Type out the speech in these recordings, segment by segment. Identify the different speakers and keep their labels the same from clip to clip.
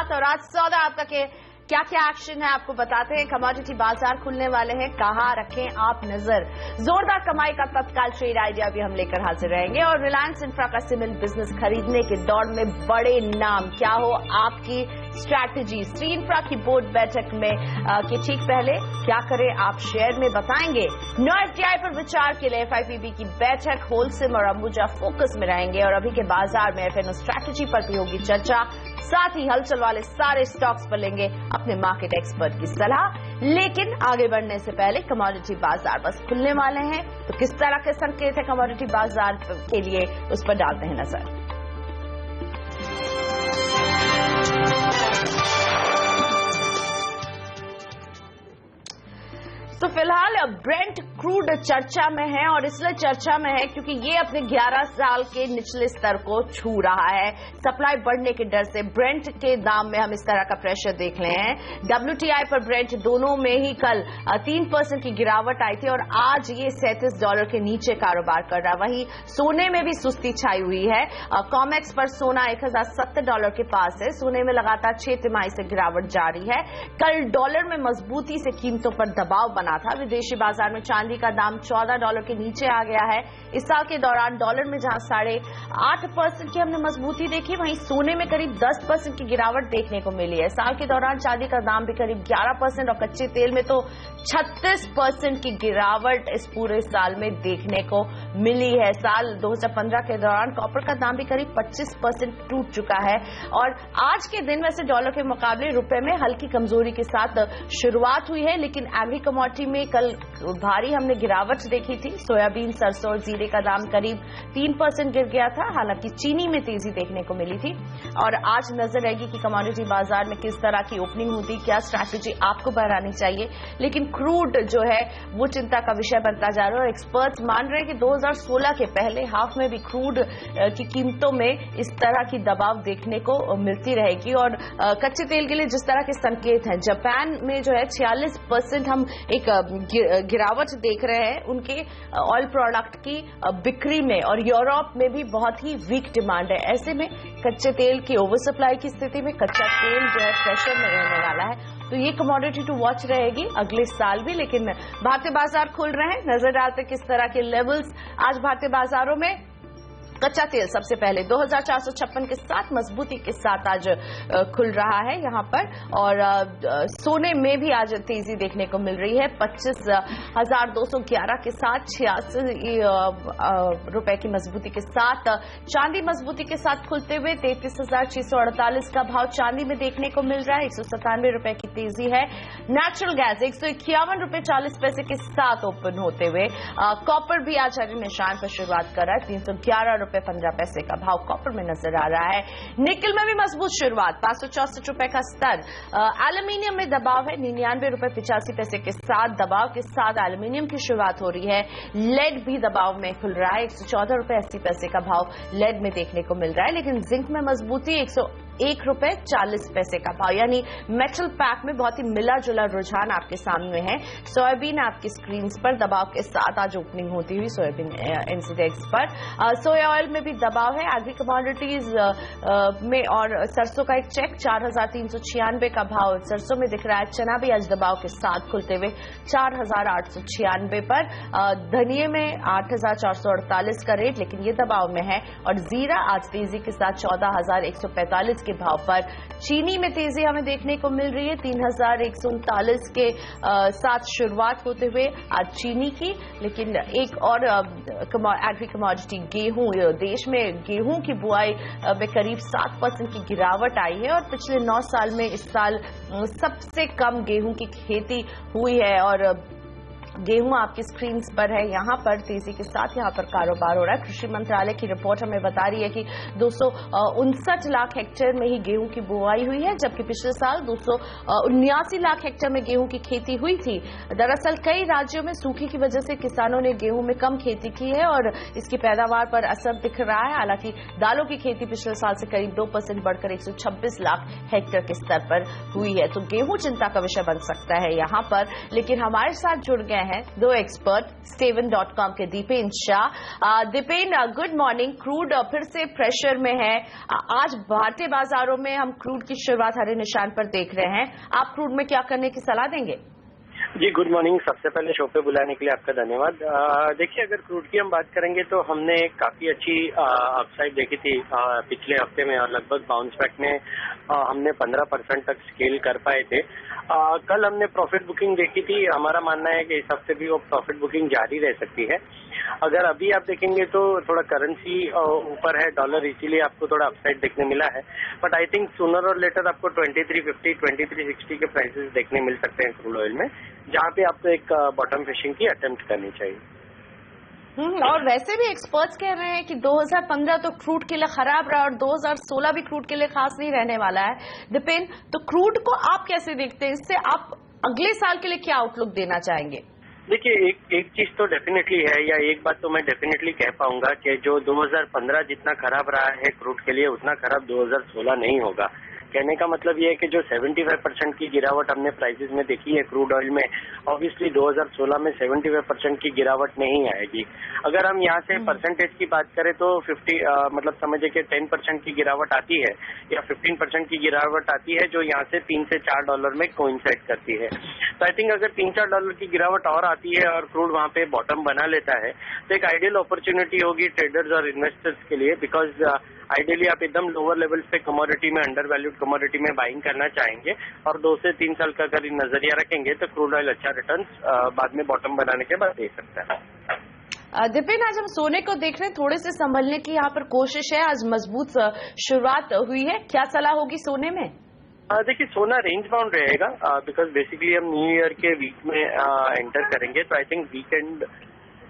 Speaker 1: साथ। और आज सौदा आपका क्या क्या एक्शन है आपको बताते हैं। कमोडिटी बाजार खुलने वाले हैं, कहां रखें आप नजर। जोरदार कमाई का तत्काल ट्रेड आइडिया भी हम लेकर हाजिर रहेंगे। और रिलायंस इंफ्रा का सीमेंट बिजनेस खरीदने के दौड़ में बड़े नाम, क्या हो आपकी स्ट्रैटेजी। स्ट्री इंफ्रा की बोर्ड बैठक में के ठीक पहले क्या करें आप शेयर में बताएंगे। नो एफडीआई पर विचार के लिए एफआईपीबी की बैठक, होलसेल और अंबुजा फोकस में रहेंगे। और अभी के बाजार में एफएनओ स्ट्रैटेजी पर भी होगी चर्चा। साथ ही हलचल वाले सारे स्टॉक्स पर लेंगे अपने मार्केट एक्सपर्ट की सलाह। लेकिन आगे बढ़ने से पहले कमोडिटी बाजार बस खुलने वाले हैं, तो किस तरह के संकेत है कमोडिटी बाजार के लिए, उस पर डालते हैं नजर। तो फिलहाल ब्रेंट क्रूड चर्चा में है, और इसलिए चर्चा में है क्योंकि ये अपने 11 साल के निचले स्तर को छू रहा है। सप्लाई बढ़ने के डर से ब्रेंट के दाम में हम इस तरह का प्रेशर देख रहे हैं। WTI पर ब्रेंट दोनों में ही कल 3% की गिरावट आई थी और आज ये $37 के नीचे कारोबार कर रहा है। वहीं सोने में भी सुस्ती छाई हुई है। कॉमेक्स पर सोना $1070 के पास है। सोने में लगातार 6 तिमाही से गिरावट जारी है। कल डॉलर में मजबूती से कीमतों पर दबाव बना था। विदेशी बाजार में चांदी का दाम $14 के नीचे आ गया है। इस साल के दौरान डॉलर में जहां 8.5% की हमने मजबूती देखी, वहीं सोने में करीब 10% की गिरावट देखने को मिली है। साल के दौरान चांदी का दाम भी करीब 11% और कच्चे तेल में तो 36% की गिरावट इस पूरे साल में देखने को मिली है। साल 2015 के दौरान कॉपर का दाम भी करीब 25% टूट चुका है। और आज के दिन वैसे डॉलर के मुकाबले रुपए में हल्की कमजोरी के साथ शुरुआत हुई है, लेकिन एग्री कमोडिटी में कल भारी हमने गिरावट देखी थी। सोयाबीन, सरसों और जीरे का दाम करीब 3% गिर गया था। हालांकि चीनी में तेजी देखने को मिली थी। और आज नजर रहेगी कि कमोडिटी बाजार में किस तरह की ओपनिंग होती, क्या स्ट्रैटेजी आपको बनानी चाहिए। लेकिन क्रूड जो है वो चिंता का विषय बनता जा रहा है और एक्सपर्ट्स मान रहे हैं कि 2016 के पहले हाफ में भी क्रूड की कीमतों में इस तरह की दबाव देखने को मिलती रहेगी। और कच्चे तेल के लिए जिस तरह के संकेत हैं, जापान में जो है 46% हम एक गिरावट देख रहे हैं उनके ऑयल प्रोडक्ट की बिक्री में, और यूरोप में भी बहुत ही वीक डिमांड है। ऐसे में कच्चे तेल की ओवर सप्लाई की स्थिति में कच्चा तेल जो है प्रेशर में रहने वाला है। तो ये कमोडिटी टू वॉच रहेगी अगले साल भी। लेकिन भारतीय बाजार खुल रहे हैं, नजर डालते किस तरह के लेवल्स आज भारतीय बाजारों में। कच्चा तेल सबसे पहले 2456 के साथ मजबूती के साथ आज खुल रहा है यहां पर। और सोने में भी आज तेजी देखने को मिल रही है 25,211 के साथ 86 रुपए की मजबूती के साथ। चांदी मजबूती के साथ खुलते हुए 33,648 का भाव चांदी में देखने को मिल रहा है। 197 रुपए की तेजी है। नेचुरल गैस 151 रुपए 40 पैसे के साथ ओपन होते हुए। कॉपर भी आज हरे निशान पर शुरुआत कर रहा है। 311 रुपए 15 पैसे का भाव कॉपर में नजर आ रहा है। निकल में भी मजबूत शुरुआत, 564 रुपए का स्तर। एल्यूमिनियम में दबाव है 99 रुपए 85 पैसे के साथ। दबाव के साथ एल्यूमिनियम की शुरुआत हो रही है। लेड भी दबाव में खुल रहा है। 114 रुपए 80 पैसे का भाव लेड में देखने को मिल रहा है। लेकिन जिंक में मजबूती 101 रुपए 40 पैसे का भाव, यानी मेटल पैक में बहुत ही मिला जुला रुझान आपके सामने है। सोयाबीन आपकी स्क्रीन पर दबाव के साथ आज ओपनिंग होती हुई सोयाबीन इंडेक्स पर। सोया ऑयल में भी दबाव है। एग्री कमोडिटीज में और सरसों का एक चेक 4,396 का भाव सरसों में दिख रहा है। चना भी आज दबाव के साथ खुलते हुए 4,896 पर। धनिये में 8,448 का रेट, लेकिन ये दबाव में है। और जीरा आज तेजी के साथ 14,145 के भाव पर। चीनी में तेजी हमें देखने को मिल रही है 3,139 के साथ शुरुआत होते हुए आज चीनी की। लेकिन एक और एग्री कमोडिटी गेहूं, देश में गेहूं की बुआई में करीब 7% की गिरावट आई है। और पिछले 9 साल में इस साल सबसे कम गेहूं की खेती हुई है। और गेहूं आपकी स्क्रीन पर है, यहां पर तेजी के साथ यहां पर कारोबार हो रहा है। कृषि मंत्रालय की रिपोर्ट हमें बता रही है कि 259 लाख हेक्टेयर में ही गेहूं की बुआई हुई है, जबकि पिछले साल 279 लाख हेक्टेयर में गेहूं की खेती हुई थी। दरअसल कई राज्यों में सूखे की वजह से किसानों ने गेहूं में कम खेती की है और इसकी पैदावार पर असर दिख रहा है। हालांकि दालों की खेती पिछले साल से करीब 2% बढ़कर 126 लाख हेक्टेयर के स्तर पर हुई है। तो गेहूं चिंता का विषय बन सकता है यहां पर। लेकिन हमारे साथ जुड़ गए हैं दो एक्सपर्ट Staven.com के Deepen Shah. Deepen, good morning. Crude फिर से प्रेशर में है। आज भारतीय बाजारों में हम क्रूड की शुरुआत हरे निशान पर देख रहे हैं। आप क्रूड में क्या करने की सलाह देंगे?
Speaker 2: जी, गुड मॉर्निंग। सबसे पहले शो पे बुलाने के लिए आपका धन्यवाद। देखिए, अगर क्रूड की हम बात करेंगे तो हमने काफी अच्छी अपसाइड देखी थी पिछले हफ्ते में, और लगभग बाउंस बैक में हमने 15% तक स्केल कर पाए थे। कल हमने प्रॉफिट बुकिंग देखी थी। हमारा मानना है कि इस हफ्ते भी वो प्रॉफिट बुकिंग जारी रह सकती है। अगर अभी आप देखेंगे तो थोड़ा करेंसी ऊपर है, डॉलर, इसीलिए आपको थोड़ा अपसाइड देखने मिला है। बट आई थिंक सूनर और लेटर आपको 2350, 2360 के प्राइसेस देखने मिल सकते हैं क्रूड ऑयल में, जहां पे आपको एक बॉटम फिशिंग की अटेम्प्ट करनी चाहिए।
Speaker 1: और वैसे भी एक्सपर्ट्स कह रहे हैं कि 2015 तो क्रूड के लिए खराब रहा और 2016 भी क्रूड के लिए खास नहीं रहने वाला है। दीपेन, तो क्रूड को आप कैसे देखते हैं? इससे आप अगले साल के लिए क्या आउटलुक देना चाहेंगे?
Speaker 2: देखिए, एक चीज तो डेफिनेटली है, या एक बात तो मैं डेफिनेटली कह पाऊंगा कि जो 2015 जितना खराब रहा है क्रूड के लिए, उतना खराब 2016 नहीं होगा। कहने का मतलब ये है कि जो 75% की गिरावट हमने प्राइसेस में देखी है क्रूड ऑयल में, ऑब्वियसली 2016 में 75% की गिरावट नहीं आएगी। अगर हम यहाँ से परसेंटेज की बात करें तो 50 मतलब समझे कि 10% की गिरावट आती है या 15% की गिरावट आती है, जो यहाँ से $3 से $4 में कोइंसाइड करती है। तो आई थिंक अगर $3-4 की गिरावट और आती है और क्रूड वहाँ पे बॉटम बना लेता है, तो एक आइडियल अपॉर्चुनिटी होगी ट्रेडर्स और इन्वेस्टर्स के लिए, बिकॉज आइडियली आप एकदम लोअर लेवल्स पे कमोडिटी में, अंडर वैल्यूड कमोडिटी में बाइंग करना चाहेंगे, और 2 से 3 साल का अगर नजरिया रखेंगे तो क्रूड ऑयल अच्छा रिटर्न्स बाद में बॉटम बनाने के बाद दे सकता है।
Speaker 1: दीपेन, आज हम सोने को देख रहे हैं, थोड़े से संभलने की यहाँ पर कोशिश है। आज मजबूत शुरुआत हुई है, क्या सलाह होगी सोने में?
Speaker 2: देखिए, सोना रेंज बाउंड रहेगा, बिकॉज बेसिकली हम न्यू ईयर के वीक में एंटर करेंगे, तो आई थिंक वीकेंड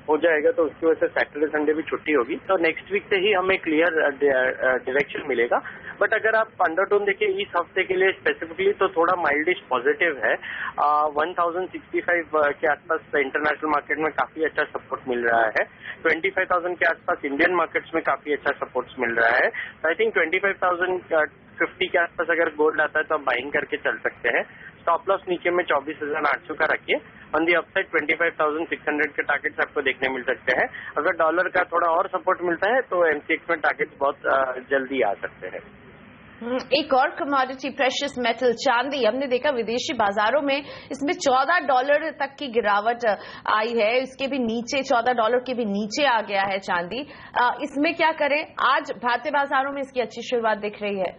Speaker 2: हो जाएगा, तो उसकी वजह से सैटरडे संडे भी छुट्टी होगी, तो नेक्स्ट वीक से ही हमें क्लियर डायरेक्शन मिलेगा। बट अगर आप अंडरटोन देखिए इस हफ्ते के लिए स्पेसिफिकली, तो थोड़ा माइल्डिश पॉजिटिव है। 1065 के आसपास इंटरनेशनल मार्केट में काफी अच्छा सपोर्ट मिल रहा है। 25,000 के आसपास इंडियन मार्केट्स में काफी अच्छा सपोर्ट मिल रहा है। आई थिंक 25,050 के आसपास अगर गोल्ड आता है तो आप बाइंग करके चल सकते हैं। स्टॉप लॉस नीचे में 24,800 का रखिए। ऑन दी अपसाइड 25,600 के टारगेट्स आपको देखने मिल सकते हैं। अगर डॉलर का थोड़ा और सपोर्ट मिलता है तो एमसीएक्स में टारगेट्स बहुत जल्दी आ सकते हैं।
Speaker 1: एक और कमोडिटी प्रेशियस मेटल चांदी, हमने देखा विदेशी बाजारों में इसमें $14 तक की गिरावट आई है। इसके भी नीचे $14 के भी नीचे आ गया है चांदी। इसमें क्या करें? आज भारतीय बाजारों में इसकी अच्छी शुरुआत दिख रही है।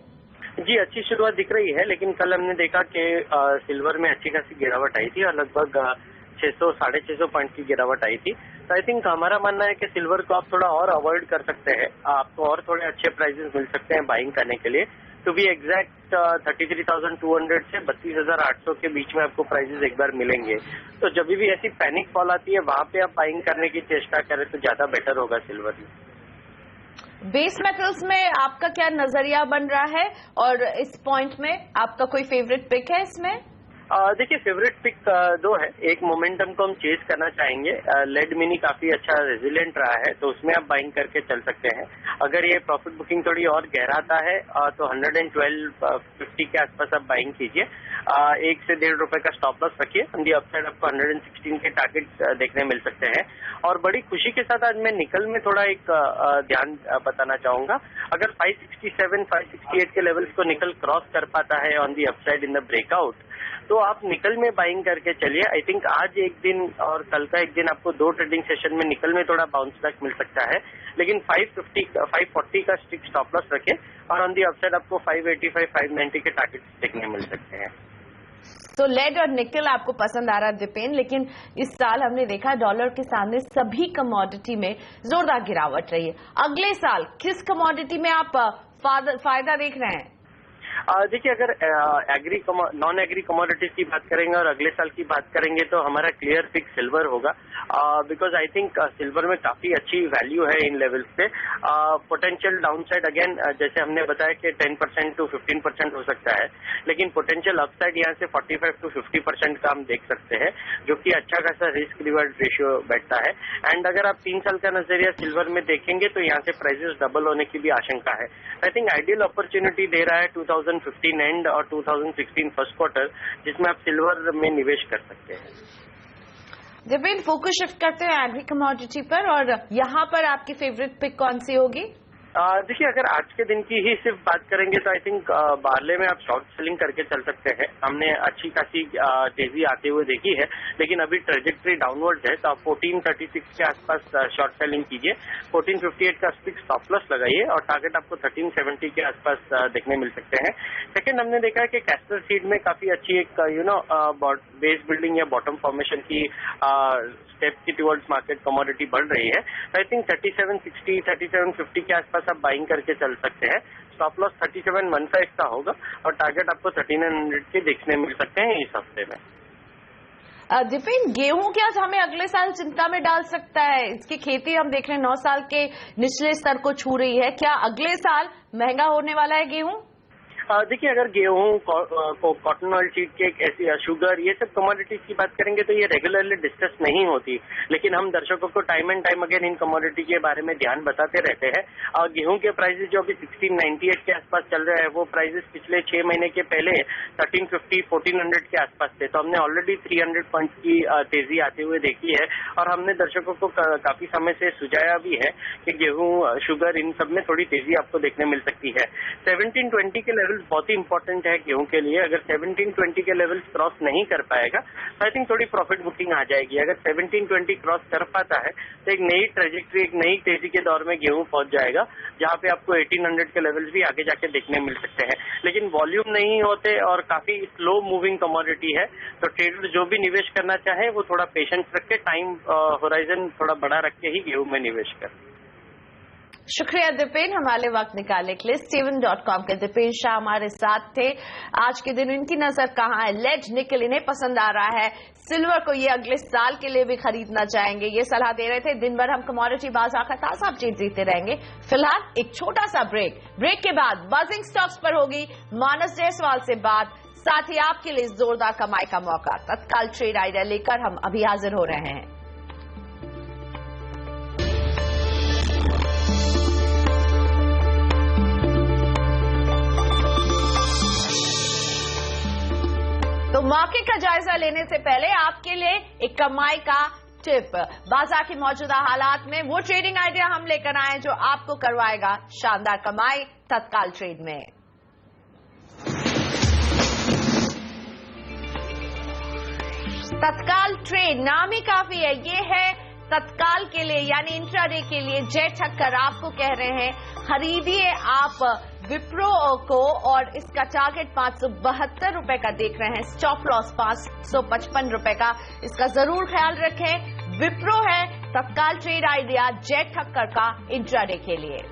Speaker 2: जी, अच्छी शुरुआत दिख रही है, लेकिन कल हमने देखा कि सिल्वर में अच्छी खासी गिरावट आई थी और लगभग 600-650 पॉइंट की गिरावट आई थी। तो आई थिंक हमारा मानना है कि सिल्वर को आप थोड़ा और अवॉइड कर सकते हैं, आपको और थोड़े अच्छे प्राइसेस मिल सकते हैं बाइंग करने के लिए। टू बी एग्जैक्ट 33,200 से 32,800 के बीच में आपको प्राइसेस एक बार मिलेंगे। तो जब भी ऐसी पैनिक फॉल आती है, वहां पे आप बाइंग करने की चेष्टा करें तो ज्यादा बेटर होगा सिल्वर में।
Speaker 1: बेस मेटल्स में आपका क्या नजरिया बन रहा है, और इस पॉइंट में आपका कोई फेवरेट पिक है इसमें?
Speaker 2: देखिए, फेवरेट पिक 2 है। एक मोमेंटम को हम चेज करना चाहेंगे। लेड मिनी काफी अच्छा रेजिलिएंट रहा है, तो उसमें आप बाइंग करके चल सकते हैं। अगर ये प्रॉफिट बुकिंग थोड़ी और गहराता है तो 112.50 के आसपास आप बाइंग कीजिए। 1 से ₹1.5 का स्टॉप लॉस रखिए। ऑन दी अपसाइड आपको 116 के टारगेट देखने मिल सकते हैं। और बड़ी खुशी के साथ आज मैं निकल में थोड़ा एक ध्यान बताना चाहूंगा। अगर 567, 568 के लेवल्स को निकल क्रॉस कर पाता है on the upside in the breakout, तो आप निकल में बाइंग करके चलिए। आई थिंक आज एक दिन और कल का एक दिन आपको 2 ट्रेडिंग सेशन में निकल में थोड़ा बाउंस बैक मिल सकता है, लेकिन 540 का स्टिक स्टॉप लॉस रखें, और ऑन दी अपसाइड आपको 585, 590 के टारगेट देखने मिल सकते हैं।
Speaker 1: तो लेड और निकल आपको पसंद आ रहा है दीपेन, लेकिन इस साल हमने देखा डॉलर के सामने सभी कमोडिटी में जोरदार गिरावट रही है। अगले साल किस कमोडिटी में आप फायदा देख रहे हैं?
Speaker 2: देखिए, अगर नॉन एग्री कमोडिटीज की बात करेंगे और अगले साल की बात करेंगे तो हमारा क्लियर पिक सिल्वर होगा, बिकॉज आई थिंक सिल्वर में काफी अच्छी वैल्यू है इन लेवल्स पे। पोटेंशियल डाउनसाइड अगेन जैसे हमने बताया कि 10% to 15% हो सकता है, लेकिन पोटेंशियल अपसाइड यहाँ से 45 to 50% का हम देख सकते हैं, जो कि अच्छा खासा रिस्क रिवार्ड रेशियो बैठता है। एंड अगर आप 3 साल का नजरिया सिल्वर में देखेंगे तो यहाँ से प्राइसेस डबल होने की भी आशंका है। आई थिंक आइडियल अपॉर्चुनिटी दे रहा है 2015 एंड और 2016 फर्स्ट क्वार्टर, जिसमें आप सिल्वर में निवेश कर सकते हैं।
Speaker 1: दिपेन, फोकस शिफ्ट करते हैं एग्री कमोडिटी पर, और यहाँ पर आपकी फेवरेट पिक कौन सी होगी?
Speaker 2: देखिए, अगर आज के दिन की ही सिर्फ बात करेंगे तो आई थिंक बार्ले में आप शॉर्ट सेलिंग करके चल सकते हैं। हमने अच्छी खासी तेजी आते हुए देखी है, लेकिन अभी ट्रेजेक्ट्री डाउनवर्ड है, तो आप 1436 के आसपास शॉर्ट सेलिंग कीजिए। 1458 का स्टॉप लॉस लगाइए और टारगेट आपको 1370 के आसपास देखने मिल सकते हैं। सेकेंड, हमने देखा है कि कैस्टर सीड में काफी अच्छी एक बेस बिल्डिंग या बॉटम फॉर्मेशन की स्टेप की टुवर्ड्स मार्केट कमोडिटी बढ़ रही है। आई थिंक 3760 3750 के आसपास आप बाइंग करके चल सकते हैं। स्टॉप लॉस 3715 का होगा और टारगेट आपको 1300 के देखने मिल सकते हैं इस हफ्ते में।
Speaker 1: दिपेन, गेहूं क्या हमें अगले साल चिंता में डाल सकता है? इसकी खेती हम देख रहे हैं 9 साल के निचले स्तर को छू रही है। क्या अगले साल महंगा होने वाला है गेहूं?
Speaker 2: देखिए, अगर गेहूं कॉटन ऑयल सीड केक, ऐसी शुगर, ये सब कमोडिटीज की बात करेंगे तो ये रेगुलरली डिस्कस नहीं होती, लेकिन हम दर्शकों को time and time again in commodity के बारे में ध्यान बताते रहते हैं। और गेहूं के प्राइसेस जो अभी 1698 के आसपास चल रहे हैं, वो प्राइसेस पिछले 6 महीने के पहले 1350 1400 के आसपास थे। तो हमने ऑलरेडी 300 पॉइंट्स की तेजी आते हुए देखी है और हमने दर्शकों को काफी समय से सुझाया भी है कि गेहूं, शुगर, इन सब में थोड़ी तेजी आपको देखने मिल सकती है। 1720 के लेवल बहुत ही इंपॉर्टेंट है गेहूं के लिए। अगर 1720 के लेवल्स क्रॉस नहीं कर पाएगा तो आई थिंक थोड़ी प्रॉफिट बुकिंग आ जाएगी। अगर 1720 क्रॉस कर पाता है तो एक नई ट्रेजेक्ट्री, एक नई तेजी के दौर में गेहूं पहुंच जाएगा, जहां पे आपको 1800 के लेवल्स भी आगे जाके देखने मिल सकते हैं। लेकिन वॉल्यूम नहीं होते और काफी स्लो मूविंग कमोडिटी है, तो ट्रेडर जो भी निवेश करना चाहे वो थोड़ा पेशेंस रख के, टाइम होराइजन थोड़ा बड़ा रख के ही गेहूं में निवेश करें।
Speaker 1: शुक्रिया दिपेन, हमारे वक्त निकालने के लिए। Steven.com के दिपेन शाह हमारे साथ थे। आज के दिन इनकी नजर कहाँ है? लेड, निकल इन्हें पसंद आ रहा है, सिल्वर को ये अगले साल के लिए भी खरीदना चाहेंगे, ये सलाह दे रहे थे। दिन भर हम कमोडिटी बाजार का ताजा अपडेट देते रहेंगे। फिलहाल एक छोटा सा ब्रेक के बाद बजिंग स्टॉक्स पर होगी मानस जायसवाल से बात, साथ ही आपके लिए जोरदार कमाई का मौका। तत्काल ट्रेड आइडिया लेकर हम अभी हाजिर हो रहे हैं। तो मार्केट का जायजा लेने से पहले आपके लिए एक कमाई का टिप। बाजार की मौजूदा हालात में वो ट्रेडिंग आइडिया हम लेकर आए जो आपको करवाएगा शानदार कमाई तत्काल ट्रेड में। तत्काल ट्रेड नाम ही काफी है। ये है तत्काल के लिए यानी इंट्राडे के लिए। जय ठक्कर आपको कह रहे हैं खरीदिए आप विप्रो को, और इसका टारगेट 572 रुपए का देख रहे हैं, स्टॉप लॉस 555 रुपए का। इसका जरूर ख्याल रखें। विप्रो है तत्काल ट्रेड आइडिया जय ठक्कर का इंट्राडे के लिए।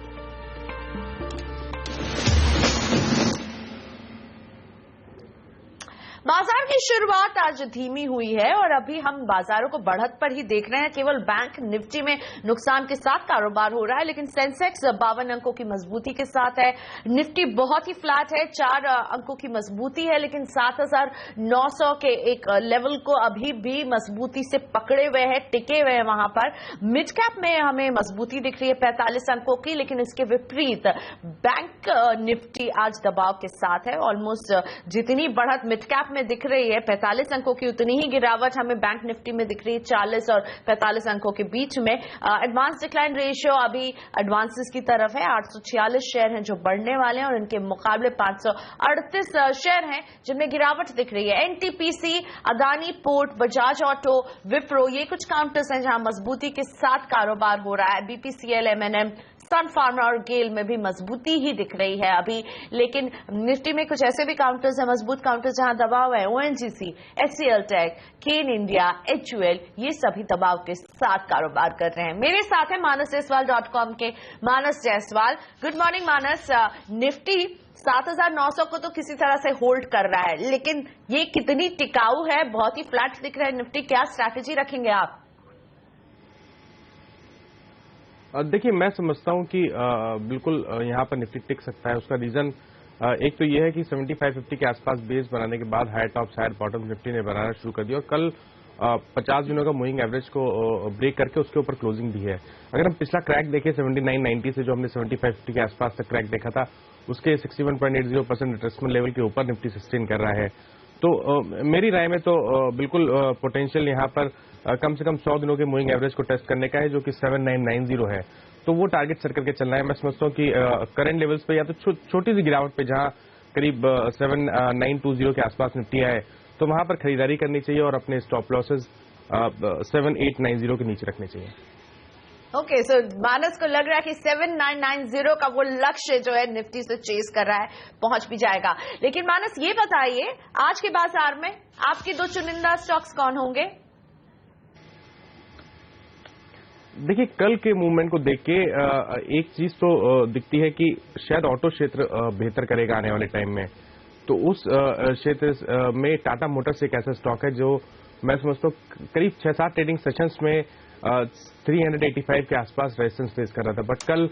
Speaker 1: बाजार की शुरुआत आज धीमी हुई है और अभी हम बाजारों को बढ़त पर ही देख रहे हैं। केवल बैंक निफ्टी में नुकसान के साथ कारोबार हो रहा है, लेकिन सेंसेक्स 52 अंकों की मजबूती के साथ है। निफ्टी बहुत ही फ्लैट है, 4 अंकों की मजबूती है, लेकिन 7900 के एक लेवल को अभी भी मजबूती से पकड़े हुए हैं, टिके हुए हैं वहां पर। मिड कैप में हमें मजबूती दिख रही है 45 अंकों की, लेकिन इसके विपरीत बैंक निफ्टी आज दबाव के साथ है। ऑलमोस्ट जितनी बढ़त मिड कैप में दिख रही है 45 अंकों की, उतनी ही गिरावट हमें बैंक निफ्टी में दिख रही है 40 और 45 अंकों के बीच में। एडवांस डिक्लाइन रेशियो अभी एडवांसेस की तरफ है। 846 शेयर हैं जो बढ़ने वाले हैं और इनके मुकाबले 538 शेयर हैं जिनमें गिरावट दिख रही है। NTPC, Adani port, Bajaj auto, Wipro, ये कुछ काउंटर्स हैं जहां मजबूती के साथ कारोबार हो रहा है। बीपीसीएल, एमएनएम, सन फार्मा और गेल में भी मजबूती ही दिख रही है अभी, लेकिन निफ्टी में कुछ ऐसे भी काउंटर्स हैं, मजबूत काउंटर्स जहां दबाव है। ओएनजीसी, एचसीएल टेक, केन इंडिया, एचयूएल, ये सभी दबाव के साथ कारोबार कर रहे हैं। मेरे साथ है manasjaiswal.com के मानस जायसवाल। गुड मॉर्निंग मानस। निफ्टी 7900 को तो किसी तरह से होल्ड कर रहा है, लेकिन ये कितनी टिकाऊ है? बहुत ही फ्लैट दिख रहा है निफ्टी, क्या स्ट्रैटेजी रखेंगे आप?
Speaker 3: देखिए, मैं समझता हूं कि बिल्कुल यहां पर निफ्टी टिक सकता है। उसका रीजन एक तो यह है कि 7550 के आसपास बेस बनाने के बाद higher top higher bottom Nifty ने बनाना शुरू कर दिया और कल 50 दिनों का मूविंग एवरेज को ब्रेक करके उसके ऊपर क्लोजिंग दी है। अगर हम पिछला क्रैक देखें 7990 से, जो हमने 7550 के आसपास तक क्रैक देखा था, उसके 61.80% रिट्रेसमेंट लेवल के ऊपर निफ्टी सस्टेन कर रहा है। तो मेरी राय में तो बिल्कुल पोटेंशियल यहाँ पर कम से कम 100 दिनों के मूविंग एवरेज को टेस्ट करने का है, जो कि 7990 है। तो वो टारगेट सेट करके चलना है। मैं समझता हूँ कि करंट लेवल्स पे या तो छोटी सी गिरावट पे, जहाँ करीब 7920 के आसपास निफ्टी आए, तो वहां पर खरीदारी करनी चाहिए और अपने स्टॉप लॉसेज 7890 के नीचे रखने चाहिए।
Speaker 1: ओके, सो मानस को लग रहा है कि 7990 का वो लक्ष्य जो है निफ्टी से चेस कर रहा है, पहुंच भी जाएगा। लेकिन मानस ये बताइए, आज के बाजार में आपके 2 चुनिंदा स्टॉक्स कौन होंगे?
Speaker 3: देखिए, कल के मूवमेंट को देख के एक चीज तो दिखती है कि शायद ऑटो क्षेत्र बेहतर करेगा आने वाले टाइम में। तो उस क्षेत्र में टाटा मोटर्स एक ऐसा स्टॉक है जो मैं समझता हूँ करीब 6-7 ट्रेडिंग सेशंस में 385 के आसपास रेजिस्टेंस फेस कर रहा था, बट कल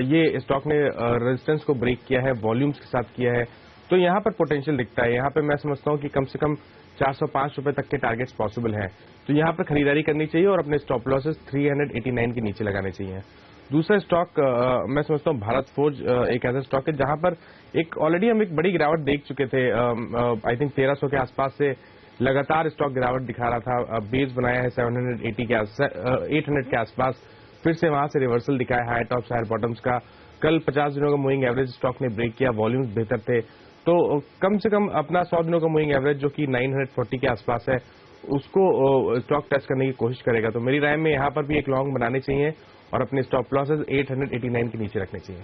Speaker 3: ये स्टॉक ने रेजिस्टेंस को ब्रेक किया है, वॉल्यूम्स के साथ किया है। तो यहाँ पर पोटेंशियल दिखता है। यहाँ पे मैं समझता हूँ कि कम से कम 405 रुपए तक के टारगेट्स पॉसिबल हैं। तो यहाँ पर खरीदारी करनी चाहिए और अपने स्टॉप लॉसेस 389 के नीचे लगाने चाहिए। दूसरा स्टॉक मैं समझता हूँ भारत फोर्ज एक ऐसा स्टॉक है जहां पर ऑलरेडी हम एक बड़ी गिरावट देख चुके थे। आई थिंक 1300 के आसपास से लगातार स्टॉक गिरावट दिखा रहा था। बेस बनाया है 800 के आसपास, फिर से वहां से रिवर्सल दिखाया हाई टॉप्स हायर बॉटम्स का। कल 50 दिनों का मूविंग एवरेज स्टॉक ने ब्रेक किया, वॉल्यूम्स बेहतर थे। तो कम से कम अपना 100 दिनों का मूविंग एवरेज जो कि 940 के आसपास है, उसको स्टॉक टेस्ट करने की कोशिश करेगा। तो मेरी राय में यहाँ पर भी एक लॉन्ग बनाने चाहिए और अपने स्टॉप लॉसेज 889 के नीचे रखने चाहिए।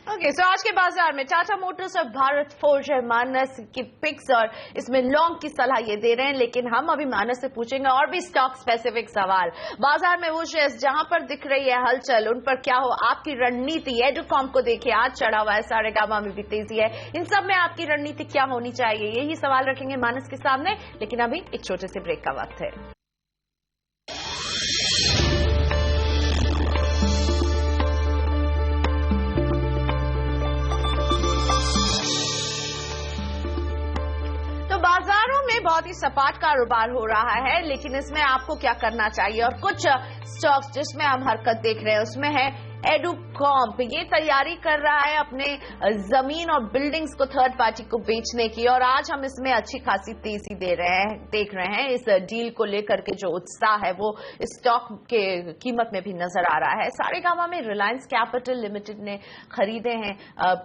Speaker 1: ओके, सो आज के बाजार में टाटा मोटर्स और भारत फोर्ज है मानस की पिक्स, और इसमें लॉन्ग की सलाह ये दे रहे हैं। लेकिन हम अभी मानस से पूछेंगे और भी स्टॉक स्पेसिफिक सवाल। बाजार में वो शेयर्स जहां पर दिख रही है हलचल, उन पर क्या हो आपकी रणनीति? एडुकॉम को देखिए, आज चढ़ा हुआ है, सारेगामा में भी तेजी है। इन सब में आपकी रणनीति क्या होनी चाहिए, यही सवाल रखेंगे मानस के सामने। लेकिन अभी एक छोटे से ब्रेक का वक्त है। बाजारों में बहुत ही सपाट कारोबार हो रहा है, लेकिन इसमें आपको क्या करना चाहिए? और कुछ स्टॉक्स जिसमें हम हरकत देख रहे हैं उसमें है एडुकॉम्प। ये तैयारी कर रहा है अपने जमीन और बिल्डिंग्स को थर्ड पार्टी को बेचने की, और आज हम इसमें अच्छी खासी तेजी देख रहे हैं। इस डील को लेकर के जो उत्साह है वो स्टॉक के कीमत में भी नजर आ रहा है। सारेगामा में रिलायंस कैपिटल लिमिटेड ने खरीदे हैं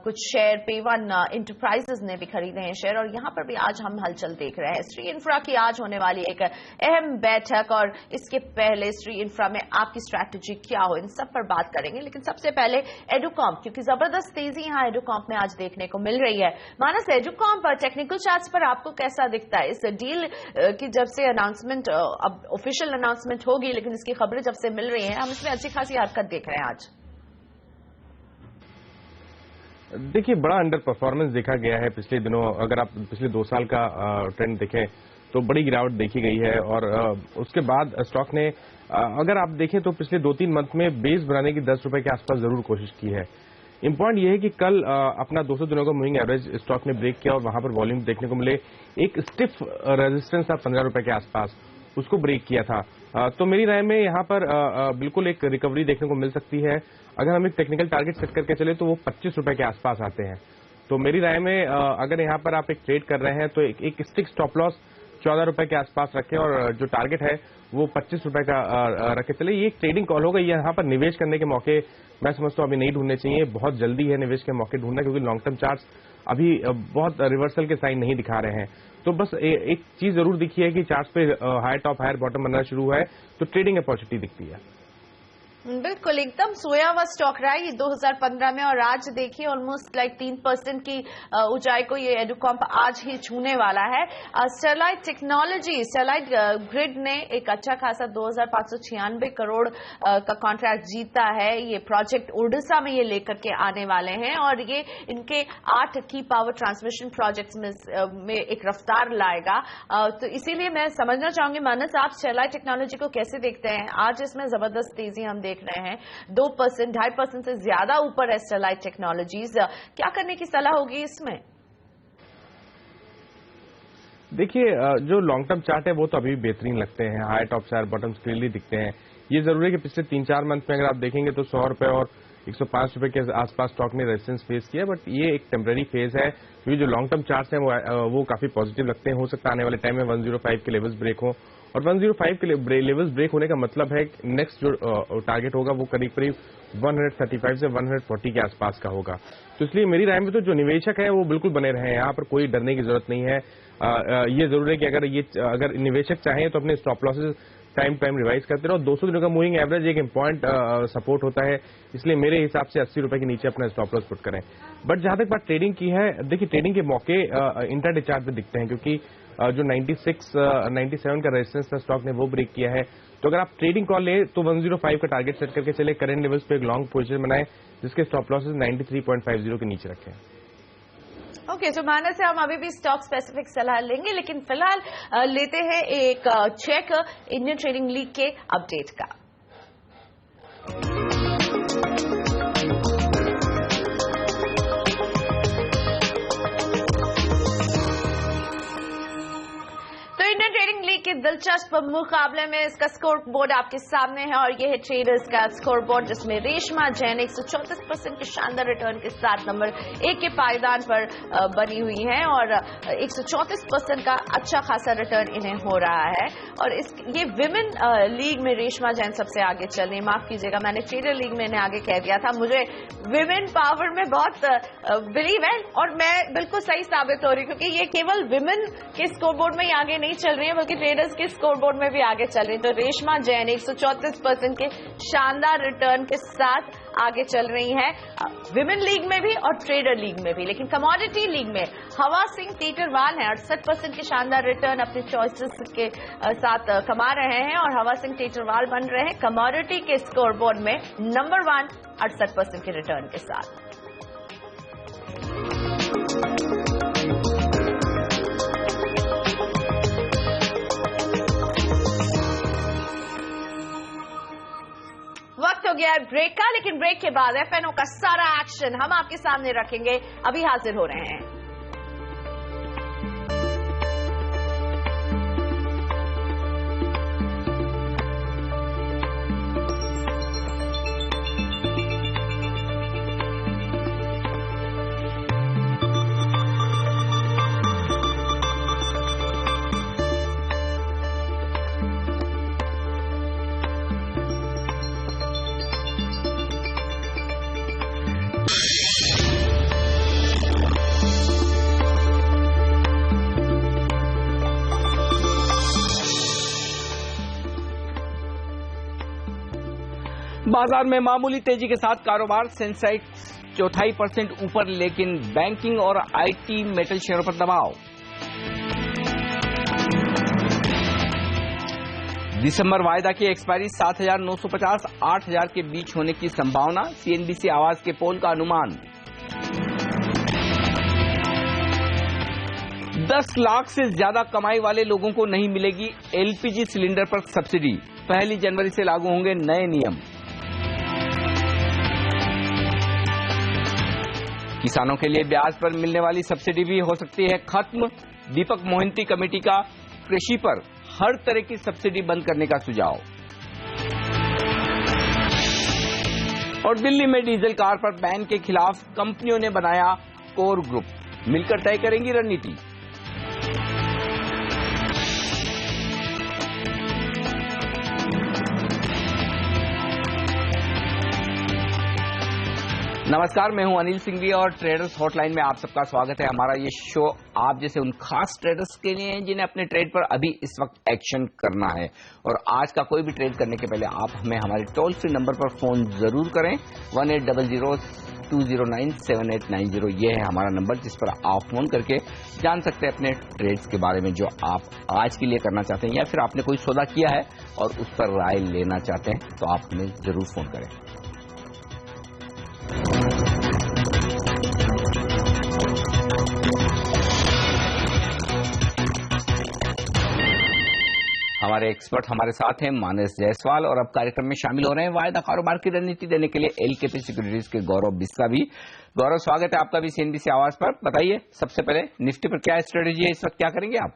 Speaker 1: कुछ शेयर, P1 इंटरप्राइजेज ने भी खरीदे हैं शेयर, और यहां पर भी आज हम हलचल देख रहे हैं। श्री इंफ्रा की आज होने वाली एक अहम बैठक, और इसके पहले श्री इंफ्रा में आपकी स्ट्रैटेजी क्या हो, इन सब पर बात करेंगे। लेकिन सबसे पहले एडुकॉम्प, क्योंकि जबरदस्त तेजी यहां एडुकॉम्प में आज देखने को मिल रही है। मानस, एडुकॉम्प टेक्निकल चार्ट्स पर आपको कैसा दिखता है? इस डील की जब से अनाउंसमेंट, अब ऑफिशियल अनाउंसमेंट होगी, लेकिन इसकी खबरें जब से मिल रही हैं, हम इसमें अच्छी खासी हरकत देख रहे हैं आज।
Speaker 3: देखिए, बड़ा अंडर परफॉर्मेंस देखा गया है पिछले दिनों। अगर आप पिछले 2 साल का ट्रेंड देखें तो बड़ी गिरावट देखी गई है, और उसके बाद स्टॉक ने, अगर आप देखें तो पिछले 2-3 मंथ में बेस बनाने की 10 रुपए के आसपास जरूर कोशिश की है। इंपॉर्टेंट यह है कि कल अपना 200 दिनों का मूविंग एवरेज स्टॉक ने ब्रेक किया और वहां पर वॉल्यूम देखने को मिले। एक स्टिफ रेजिस्टेंस था 15 रुपए के आसपास, उसको ब्रेक किया था। तो मेरी राय में यहाँ पर बिल्कुल एक रिकवरी देखने को मिल सकती है। अगर हम एक टेक्निकल टारगेट सेट करके चले तो वो 25 रुपए के आसपास आते हैं। तो मेरी राय में अगर यहाँ पर आप एक ट्रेड कर रहे हैं तो एक स्टिक स्टॉप लॉस 14 रुपए के आसपास रखें, और जो टारगेट है वो 25 रुपए का रखे चले। ये एक ट्रेडिंग कॉल होगा। यहाँ पर निवेश करने के मौके मैं समझता हूँ अभी नहीं ढूंढने चाहिए। बहुत जल्दी है निवेश के मौके ढूंढना, क्योंकि लॉन्ग टर्म चार्ट्स अभी बहुत रिवर्सल के साइन नहीं दिखा रहे हैं। तो बस एक चीज जरूर दिखी है कि चार्ट्स पे हाई टॉप हायर बॉटम बनना शुरू हुआ है, तो ट्रेडिंग अपॉर्चुनिटी दिखती है।
Speaker 1: बिल्कुल एकदम सोया हुआ स्टॉक रहा है ये 2015 में, और आज देखिए ऑलमोस्ट लाइक 3% की ऊंचाई को ये एडुकॉम्प आज ही छूने वाला है। स्टरलाइट टेक्नोलॉजी, स्टरलाइट ग्रिड ने एक अच्छा खासा 2596 करोड़ का कॉन्ट्रैक्ट जीता है। ये प्रोजेक्ट उड़ीसा में ये लेकर के आने वाले हैं, और ये इनके 8 की पावर ट्रांसमिशन प्रोजेक्ट्स में एक रफ्तार लाएगा। तो इसीलिए मैं समझना चाहूंगी मानस, आप स्टरलाइट टेक्नोलॉजी को कैसे देखते हैं? आज इसमें जबरदस्त तेजी हम देख रहे हैं, 2%, 2.5% से ज्यादा ऊपर है स्टरलाइट टेक्नोलॉजीज। क्या करने की सलाह होगी इसमें?
Speaker 3: देखिए, जो लॉन्ग टर्म चार्ट है वो तो अभी भी बेहतरीन लगते हैं। High top higher bottoms clearly दिखते हैं। ये जरूरी है कि पिछले 3-4 मंथ में अगर आप देखेंगे तो 100 रुपए और 105 रुपए के आसपास स्टॉक ने रेजिस्टेंस फेस किया, बट ये एक टेम्पररी फेज है क्योंकि जो लॉन्ग टर्म चार्ट्स हैं वो काफी पॉजिटिव लगते हैं। हो सकता है आने वाले टाइम में 105 के लेवल्स ब्रेक हो, और 105 के लेवल्स ब्रेक होने का मतलब है नेक्स्ट जो टारगेट होगा वो करीब करीब 135 से 140 के आसपास का होगा। तो इसलिए मेरी राय में तो जो निवेशक है वो बिल्कुल बने रहे हैं, यहाँ पर कोई डरने की जरूरत नहीं है। ये जरूर है कि अगर निवेशक चाहें तो अपने स्टॉप लॉसेज टाइम रिवाइज करते रहो। 200 दिनों का मूविंग एवरेज एक इम्पॉर्टेंट सपोर्ट होता है, इसलिए मेरे हिसाब से 80 रुपए के नीचे अपना स्टॉप लॉस पुट करें। बट जहां तक बात ट्रेडिंग की है, देखिए ट्रेडिंग के मौके इंट्राडे चार्ट पे दिखते हैं, क्योंकि जो 96, 97 का रेजिस्टेंस था स्टॉक ने वो ब्रेक किया है। तो अगर आप ट्रेडिंग कॉल ले तो 105 का टारगेट सेट करके चले, करंट लेवल्स पे एक लॉन्ग पोजीशन बनाए जिसके स्टॉप लॉसेज 93.50 के नीचे रखें।
Speaker 1: ओके, तो मानस से हम अभी भी स्टॉक स्पेसिफिक सलाह लेंगे, लेकिन फिलहाल लेते हैं एक चेक इंडियन ट्रेडिंग लीग के अपडेट का। इंडियन ट्रेडिंग लीग के दिलचस्प मुकाबले में इसका स्कोर बोर्ड आपके सामने है, और यह है ट्रेडर्स का स्कोर बोर्ड, जिसमें रेशमा जैन 134% के शानदार रिटर्न के साथ नंबर 1 के पायदान पर बनी हुई हैं, और 134% का अच्छा खासा रिटर्न इन्हें हो रहा है। और ये विमेन लीग में रेशमा जैन सबसे आगे चल रही। माफ कीजिएगा, मैंने ट्रेडर लीग में इन्हें आगे कह दिया था। मुझे विमेन पावर में बहुत बिलीव है, और मैं बिल्कुल सही साबित हो रही हूँ, क्योंकि ये केवल विमेन के स्कोर बोर्ड में ही आगे नहीं चल रही है, बल्कि ट्रेडर्स के स्कोर बोर्ड में भी आगे चल रही है। तो रेशमा जैन 134% के शानदार रिटर्न के साथ आगे चल रही हैं विमेन लीग में भी और ट्रेडर लीग में भी। लेकिन कमोडिटी लीग में हवा सिंह टेटरवाल हैं, 68% के शानदार रिटर्न अपने चॉइसेस के साथ कमा रहे हैं, और हवा सिंह टेटरवाल बन रहे हैं कमोडिटी के स्कोर बोर्ड में नंबर 1 68% के रिटर्न के साथ। वक्त हो गया है ब्रेक का, लेकिन ब्रेक के बाद एफएनओ का सारा एक्शन हम आपके सामने रखेंगे। अभी हाजिर हो रहे हैं।
Speaker 4: बाजार में मामूली तेजी के साथ कारोबार, सेंसेक्स 0.25% ऊपर, लेकिन बैंकिंग और आईटी मेटल शेयरों पर दबाव। दिसंबर वायदा की एक्सपायरी 7,950 8,000 के बीच होने की संभावना, सीएनबीसी आवाज के पोल का अनुमान। 10 लाख से ज्यादा कमाई वाले लोगों को नहीं मिलेगी एलपीजी सिलेंडर पर सब्सिडी, 1 जनवरी से लागू होंगे नए नियम। किसानों के लिए ब्याज पर मिलने वाली सब्सिडी भी हो सकती है खत्म, दीपक मोहंती कमेटी का कृषि पर हर तरह की सब्सिडी बंद करने का सुझाव। और दिल्ली में डीजल कार पर बैन के खिलाफ कंपनियों ने बनाया कोर ग्रुप, मिलकर तय करेंगी रणनीति। नमस्कार, मैं हूं अनिल सिंघवी और ट्रेडर्स हॉटलाइन में आप सबका स्वागत है। हमारा ये शो आप जैसे उन खास ट्रेडर्स के लिए है जिन्हें अपने ट्रेड पर अभी इस वक्त एक्शन करना है। और आज का कोई भी ट्रेड करने के पहले आप हमें हमारे टोल फ्री नंबर पर फोन जरूर करें, 1800-209-7890। ये है हमारा नंबर जिस पर आप फोन करके जान सकते हैं अपने ट्रेड्स के बारे में जो आप आज के लिए करना चाहते हैं, या फिर आपने कोई सौदा किया है और उस पर राय लेना चाहते हैं तो आप हमें जरूर फोन करें। हमारे एक्सपर्ट हमारे साथ हैं मानस जायसवाल, और अब कार्यक्रम में शामिल हो रहे हैं वायदा कारोबार की रणनीति देने के लिए एलकेपी सिक्योरिटीज के गौरव बिस्सा भी। गौरव, स्वागत है आपका भी सीएनबीसी आवाज पर। बताइए सबसे पहले निफ्टी पर क्या स्ट्रेटेजी है, इस वक्त क्या करेंगे आप?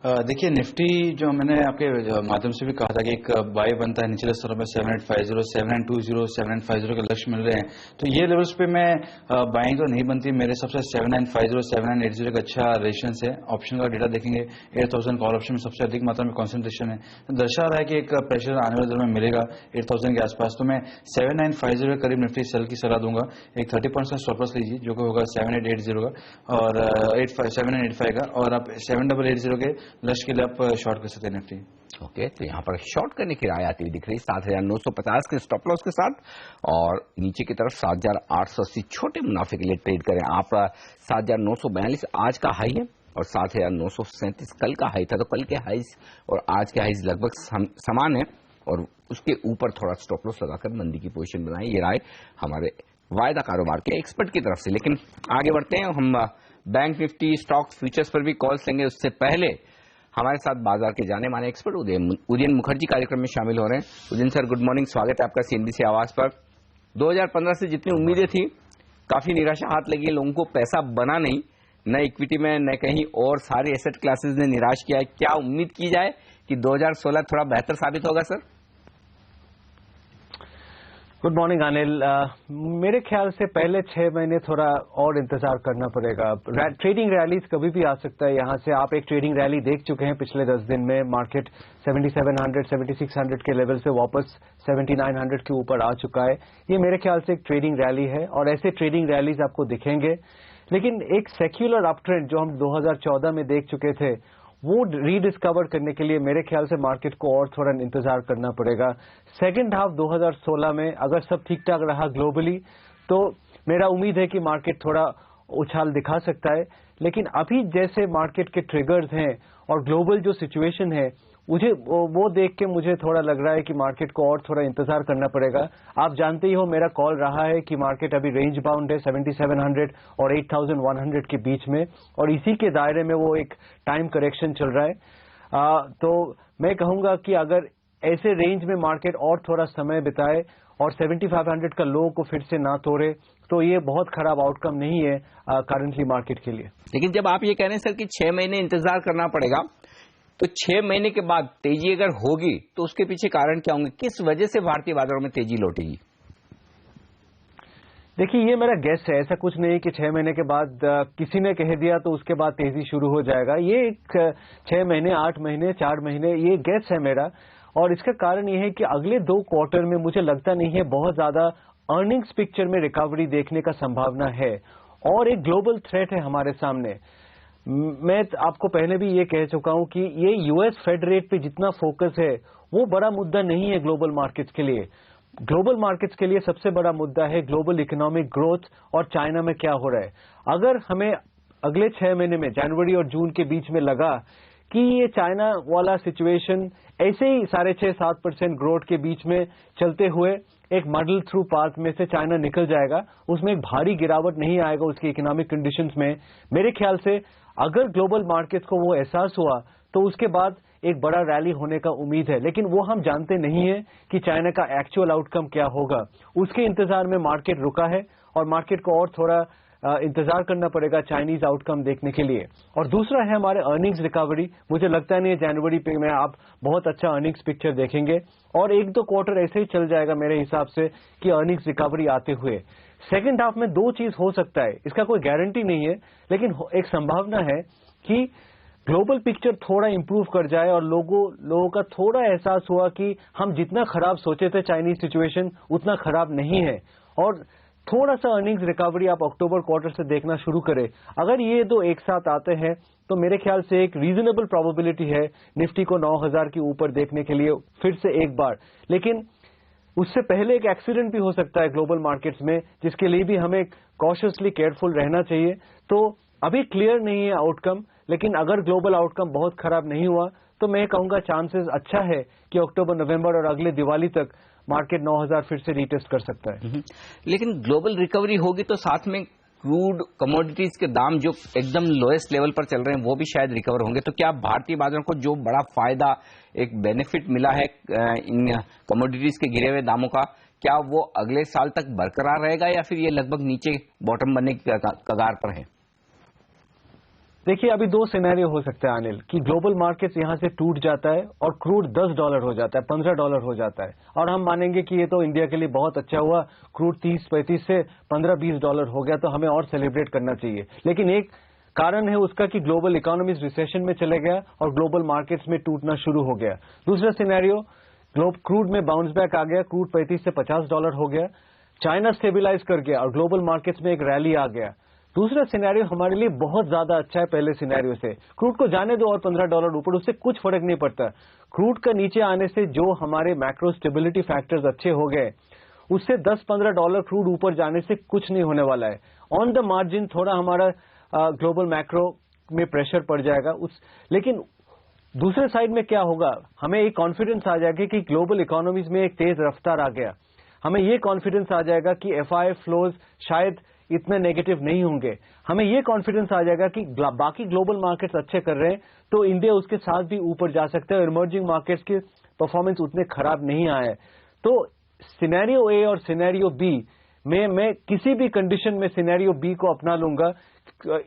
Speaker 5: देखिए निफ्टी जो मैंने आपके माध्यम से भी कहा था कि एक बाय बनता है निचले स्तरों में 7850, 7920, 7850 के लक्ष्य मिल रहे हैं, तो ये लेवल्स पे मैं बाइंग तो नहीं बनती। मेरे सबसे 7950, 7980 का अच्छा रेजिस्टेंस है। ऑप्शन का डेटा देखेंगे 8000 कॉल ऑप्शन में सबसे अधिक मात्रा में कॉन्सेंट्रेशन है, तो दर्शा रहा है कि एक प्रेशर आने वाले दिनों में मिलेगा 8000 के आसपास। तो मैं 7950 के करीब निफ्टी सेल की सलाह दूंगा। एक 30 पॉइंट्स का स्टॉप लॉस लीजिए जो कि होगा 7880 का और 7985 का, और आप 7880 के लक्ष्य के लिए आप शॉर्ट कर सकते हैं निफ्टी।
Speaker 4: ओके, तो यहाँ पर शॉर्ट करने की राय आती हुई दिख रही है 7950 के स्टॉप लॉस के साथ, और नीचे की तरफ 7880 छोटे मुनाफे के लिए ट्रेड करें आप। 7942 आज का हाई है और 7937 कल का हाई था, तो कल के हाईज और आज के हाईज लगभग समान है, और उसके ऊपर थोड़ा स्टॉप लॉस लगाकर मंदी की पोजीशन बनाएं। ये राय हमारे वायदा कारोबार के एक्सपर्ट की तरफ से। लेकिन आगे बढ़ते हैं, हम बैंक निफ्टी स्टॉक फ्यूचर्स पर भी कॉल्स लेंगे। उससे पहले हमारे साथ बाजार के जाने माने एक्सपर्ट उदयन मुखर्जी कार्यक्रम में शामिल हो रहे हैं। उदयन सर, गुड मॉर्निंग, स्वागत है आपका CNBC आवाज पर। 2015 से जितनी उम्मीदें थी काफी निराशा हाथ लगी, लोगों को पैसा बना नहीं, न इक्विटी में न कहीं और, सारे एसेट क्लासेस ने निराश किया है। क्या उम्मीद की जाए कि 2016 थोड़ा बेहतर साबित होगा सर?
Speaker 6: Good morning Anil. मेरे ख्याल से पहले 6 महीने थोड़ा और इंतजार करना पड़ेगा। ट्रेडिंग रैलीज कभी भी आ सकता है। यहाँ से आप एक ट्रेडिंग रैली देख चुके हैं पिछले 10 दिन में। मार्केट 7700, 7600 के लेवल से वापस 7900 के ऊपर आ चुका है। ये मेरे ख्याल से एक ट्रेडिंग रैली है और ऐसे ट्रेडिंग रैलीज आपको दिखेंगे। लेकिन एक सेक्युलर अपट्रेंड जो हम 2014 में देख चुके थे, वो रीडिस्कवर करने के लिए मेरे ख्याल से मार्केट को और थोड़ा इंतजार करना पड़ेगा। सेकंड हाफ 2016 में अगर सब ठीक ठाक रहा ग्लोबली, तो मेरा उम्मीद है कि मार्केट थोड़ा उछाल दिखा सकता है। लेकिन अभी जैसे मार्केट के ट्रिगर्स हैं और ग्लोबल जो सिचुएशन है, मुझे वो देख के मुझे थोड़ा लग रहा है कि मार्केट को और थोड़ा इंतजार करना पड़ेगा। आप जानते ही हो मेरा कॉल रहा है कि मार्केट अभी रेंज बाउंड है 7700 और 8100 के बीच में, और इसी के दायरे में वो एक टाइम करेक्शन चल रहा है। तो मैं कहूंगा कि अगर ऐसे रेंज में मार्केट और थोड़ा समय बिताए और 7500 का लो को फिर से ना तोड़े, तो ये बहुत खराब आउटकम नहीं है करंटली मार्केट के लिए।
Speaker 4: लेकिन जब आप ये कह रहे हैं सर कि 6 महीने इंतजार करना पड़ेगा, तो 6 महीने के बाद तेजी अगर होगी तो उसके पीछे कारण क्या होंगे? किस वजह से भारतीय बाजारों में तेजी लौटेगी?
Speaker 6: देखिए, ये मेरा गेस है। ऐसा कुछ नहीं कि 6 महीने के बाद किसी ने कह दिया तो उसके बाद तेजी शुरू हो जाएगा। ये एक 6 महीने, 8 महीने, 4 महीने, ये गेस है मेरा। और इसका कारण ये है कि अगले 2 क्वार्टर में मुझे लगता नहीं है बहुत ज्यादा अर्निंग्स पिक्चर में रिकवरी देखने का संभावना है, और एक ग्लोबल थ्रेट है हमारे सामने। मैं आपको पहले भी ये कह चुका हूं कि ये यूएस फेड रेट पे जितना फोकस है वो बड़ा मुद्दा नहीं है ग्लोबल मार्केट्स के लिए। ग्लोबल मार्केट्स के लिए सबसे बड़ा मुद्दा है ग्लोबल इकोनॉमिक ग्रोथ और चाइना में क्या हो रहा है। अगर हमें अगले 6 महीने में जनवरी और जून के बीच में लगा कि ये चाइना वाला सिचुएशन ऐसे ही 6.5-7% ग्रोथ के बीच में चलते हुए एक मॉडल थ्रू पाथ में से चाइना निकल जाएगा, उसमें एक भारी गिरावट नहीं आएगा उसकी इकोनॉमिक कंडीशंस में, मेरे ख्याल से अगर ग्लोबल मार्केट्स को वो एहसास हुआ तो उसके बाद एक बड़ा रैली होने का उम्मीद है। लेकिन वो हम जानते नहीं है कि चाइना का एक्चुअल आउटकम क्या होगा। उसके इंतजार में मार्केट रुका है और मार्केट को और थोड़ा इंतजार करना पड़ेगा चाइनीज आउटकम देखने के लिए। और दूसरा है हमारे अर्निंग्स रिकवरी। मुझे लगता नहीं है जनवरी पे में आप बहुत अच्छा अर्निंग्स पिक्चर देखेंगे, और 1-2 क्वार्टर ऐसे ही चल जाएगा मेरे हिसाब से कि अर्निंग्स रिकवरी आते हुए। सेकेंड हाफ में 2 चीज हो सकता है, इसका कोई गारंटी नहीं है, लेकिन एक संभावना है कि ग्लोबल पिक्चर थोड़ा इंप्रूव कर जाए और लोगों का थोड़ा एहसास हुआ कि हम जितना खराब सोचे थे चाइनीज सिचुएशन उतना खराब नहीं है, और थोड़ा सा अर्निंग्स रिकवरी आप अक्टूबर क्वार्टर से देखना शुरू करें। अगर ये 2 एक साथ आते हैं तो मेरे ख्याल से एक रीजनेबल प्रोबेबिलिटी है निफ्टी को 9000 के ऊपर देखने के लिए फिर से एक बार। लेकिन उससे पहले एक एक्सीडेंट भी हो सकता है ग्लोबल मार्केट्स में, जिसके लिए भी हमें कॉशियसली केयरफुल रहना चाहिए। तो अभी क्लियर नहीं है आउटकम, लेकिन अगर ग्लोबल आउटकम बहुत खराब नहीं हुआ तो मैं कहूंगा चांसेस अच्छा है कि अक्टूबर, नवंबर और अगले दिवाली तक मार्केट 9000 फिर से रीटेस्ट कर सकता है।
Speaker 4: लेकिन ग्लोबल रिकवरी होगी तो साथ में क्रूड कमोडिटीज के दाम जो एकदम लोएस्ट लेवल पर चल रहे हैं वो भी शायद रिकवर होंगे। तो क्या भारतीय बाजारों को जो बड़ा फायदा, एक बेनिफिट मिला है इन कमोडिटीज के गिरे हुए दामों का, क्या वो अगले साल तक बरकरार रहेगा या फिर ये लगभग नीचे बॉटम बनने की कगार पर है?
Speaker 6: देखिए, अभी दो सिनेरियो हो सकते हैं अनिल, कि ग्लोबल मार्केट्स यहां से टूट जाता है और क्रूड $10 हो जाता है, $15 हो जाता है, और हम मानेंगे कि ये तो इंडिया के लिए बहुत अच्छा हुआ, क्रूड 30-35 से $15-20 हो गया, तो हमें और सेलिब्रेट करना चाहिए। लेकिन एक कारण है उसका कि ग्लोबल इकोनॉमीज रिसेशन में चले गया और ग्लोबल मार्केट्स में टूटना शुरू हो गया। दूसरा सिनेरियो, क्रूड में बाउंस बैक आ गया, क्रूड $35 से $50 हो गया, चाइना स्टेबिलाईज कर गया और ग्लोबल मार्केट्स में एक रैली आ गया। दूसरा सिनेरियो हमारे लिए बहुत ज्यादा अच्छा है पहले सिनेरियो से। क्रूड को जाने दो और $15 ऊपर, उससे कुछ फर्क नहीं पड़ता। क्रूड का नीचे आने से जो हमारे मैक्रो स्टेबिलिटी फैक्टर्स अच्छे हो गए, उससे $10-15 क्रूड ऊपर जाने से कुछ नहीं होने वाला है। ऑन द मार्जिन थोड़ा हमारा ग्लोबल मैक्रो में प्रेशर पड़ जाएगा, लेकिन दूसरे साइड में क्या होगा, हमें एक कॉन्फिडेंस आ जाएगा कि ग्लोबल इकोनॉमीज में एक तेज रफ्तार आ गया। हमें ये कॉन्फिडेंस आ जाएगा कि एफआई फ्लोज शायद इतने नेगेटिव नहीं होंगे। हमें ये कॉन्फिडेंस आ जाएगा कि बाकी ग्लोबल मार्केट्स अच्छे कर रहे हैं, तो इंडिया उसके साथ भी ऊपर जा सकता है और इमर्जिंग मार्केट्स के परफॉर्मेंस उतने खराब नहीं आए। तो सिनेरियो ए और सिनेरियो बी में मैं किसी भी कंडीशन में सिनेरियो बी को अपना लूंगा।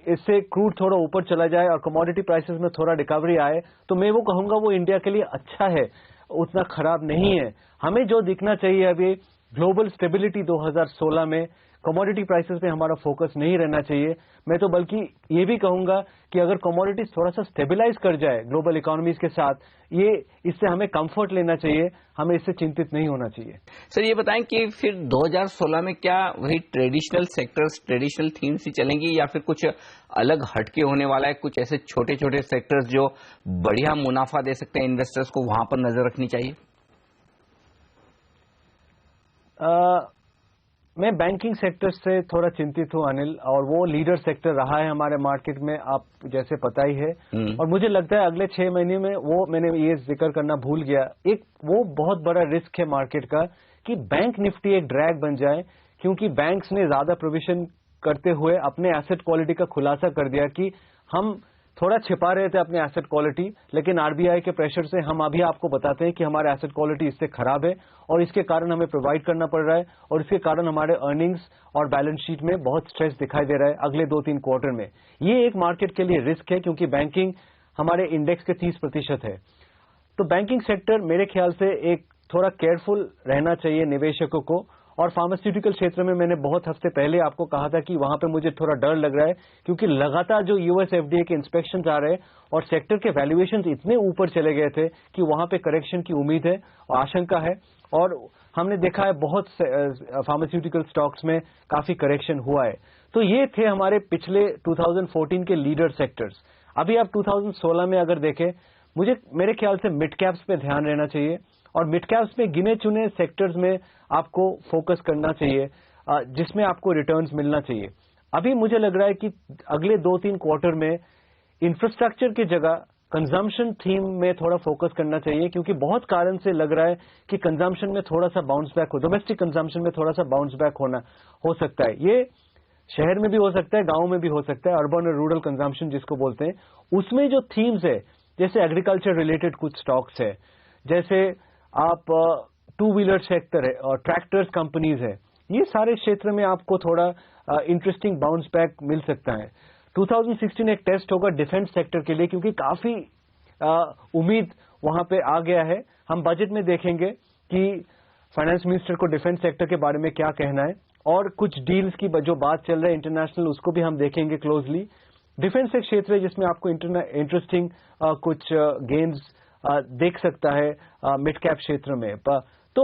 Speaker 6: इससे क्रूड थोड़ा ऊपर चला जाए और कमोडिटी प्राइसेस में थोड़ा रिकवरी आए, तो मैं वो कहूंगा वो इंडिया के लिए अच्छा है, उतना खराब नहीं है। हमें जो दिखना चाहिए अभी ग्लोबल स्टेबिलिटी 2016 में, कमोडिटी प्राइसेस पे हमारा फोकस नहीं रहना चाहिए। मैं तो बल्कि ये भी कहूंगा कि अगर कमोडिटीज थोड़ा सा स्टेबिलाईज कर जाए ग्लोबल इकोनॉमीज के साथ, इससे हमें कंफर्ट लेना चाहिए, हमें इससे चिंतित नहीं होना चाहिए।
Speaker 4: सर ये बताएं कि फिर 2016 में क्या वही ट्रेडिशनल सेक्टर्स, ट्रेडिशनल थीम्स ही चलेंगी या फिर कुछ अलग हटके होने वाला है? कुछ ऐसे छोटे छोटे सेक्टर्स जो बढ़िया मुनाफा दे सकते हैं इन्वेस्टर्स को, वहां पर नजर रखनी चाहिए?
Speaker 6: मैं बैंकिंग सेक्टर से थोड़ा चिंतित हूं अनिल, और वो लीडर सेक्टर रहा है हमारे मार्केट में, आप जैसे पता ही है। और मुझे लगता है अगले 6 महीने में, वो मैंने ये जिक्र करना भूल गया, एक वो बहुत बड़ा रिस्क है मार्केट का कि बैंक निफ्टी एक ड्रैग बन जाए, क्योंकि बैंक्स ने ज्यादा प्रोविजन करते हुए अपने एसेट क्वालिटी का खुलासा कर दिया कि हम थोड़ा छिपा रहे थे अपने एसेट क्वालिटी, लेकिन आरबीआई के प्रेशर से हम अभी आपको बताते हैं कि हमारे एसेट क्वालिटी इससे खराब है और इसके कारण हमें प्रोवाइड करना पड़ रहा है, और इसके कारण हमारे अर्निंग्स और बैलेंस शीट में बहुत स्ट्रेस दिखाई दे रहा है अगले 2-3 क्वार्टर में। ये एक मार्केट के लिए रिस्क है, क्योंकि बैंकिंग हमारे इंडेक्स के 30% है। तो बैंकिंग सेक्टर मेरे ख्याल से एक थोड़ा केयरफुल रहना चाहिए निवेशकों को। और फार्मास्यूटिकल क्षेत्र में मैंने बहुत हफ्ते पहले आपको कहा था कि वहां पे मुझे थोड़ा डर लग रहा है, क्योंकि लगातार जो यूएस एफडीए के इंस्पेक्शंस आ रहे हैं और सेक्टर के वैल्यूएशंस इतने ऊपर चले गए थे कि वहां पे करेक्शन की उम्मीद है और आशंका है। और हमने देखा है बहुत फार्मास्यूटिकल स्टॉक्स में काफी करेक्शन हुआ है। तो ये थे हमारे पिछले 2014 के लीडर सेक्टर्स। अभी आप 2016 में अगर देखें, मेरे ख्याल से मिड कैप्स पे ध्यान रहना चाहिए, और मिड कैप्स में गिने चुने सेक्टर्स में आपको फोकस करना चाहिए, जिसमें आपको रिटर्न्स मिलना चाहिए। अभी मुझे लग रहा है कि अगले 2-3 क्वार्टर में इंफ्रास्ट्रक्चर की जगह कंजम्पशन थीम में थोड़ा फोकस करना चाहिए, क्योंकि बहुत कारण से लग रहा है कि कंजम्पशन में थोड़ा सा बाउंस बैक हो, डोमेस्टिक कंजम्पशन में थोड़ा सा बाउंस बैक हो सकता है। ये शहर में भी हो सकता है, गांव में भी हो सकता है, अर्बन और रूरल कंजम्पशन जिसको बोलते हैं। उसमें जो थीम्स है, जैसे एग्रीकल्चर रिलेटेड कुछ स्टॉक्स है, जैसे आप 2 व्हीलर सेक्टर है और ट्रैक्टर्स कंपनीज है, ये सारे क्षेत्र में आपको थोड़ा इंटरेस्टिंग बाउंस बैक मिल सकता है। 2016 एक टेस्ट होगा डिफेंस सेक्टर के लिए, क्योंकि काफी उम्मीद वहां पे आ गया है। हम बजट में देखेंगे कि फाइनेंस मिनिस्टर को डिफेंस सेक्टर के बारे में क्या कहना है, और कुछ डील्स की जो बात चल रहा है इंटरनेशनल, उसको भी हम देखेंगे क्लोजली। डिफेंस एक क्षेत्र है जिसमें आपको इंटरेस्टिंग कुछ गेन्स देख सकता है मिड कैप क्षेत्र में। तो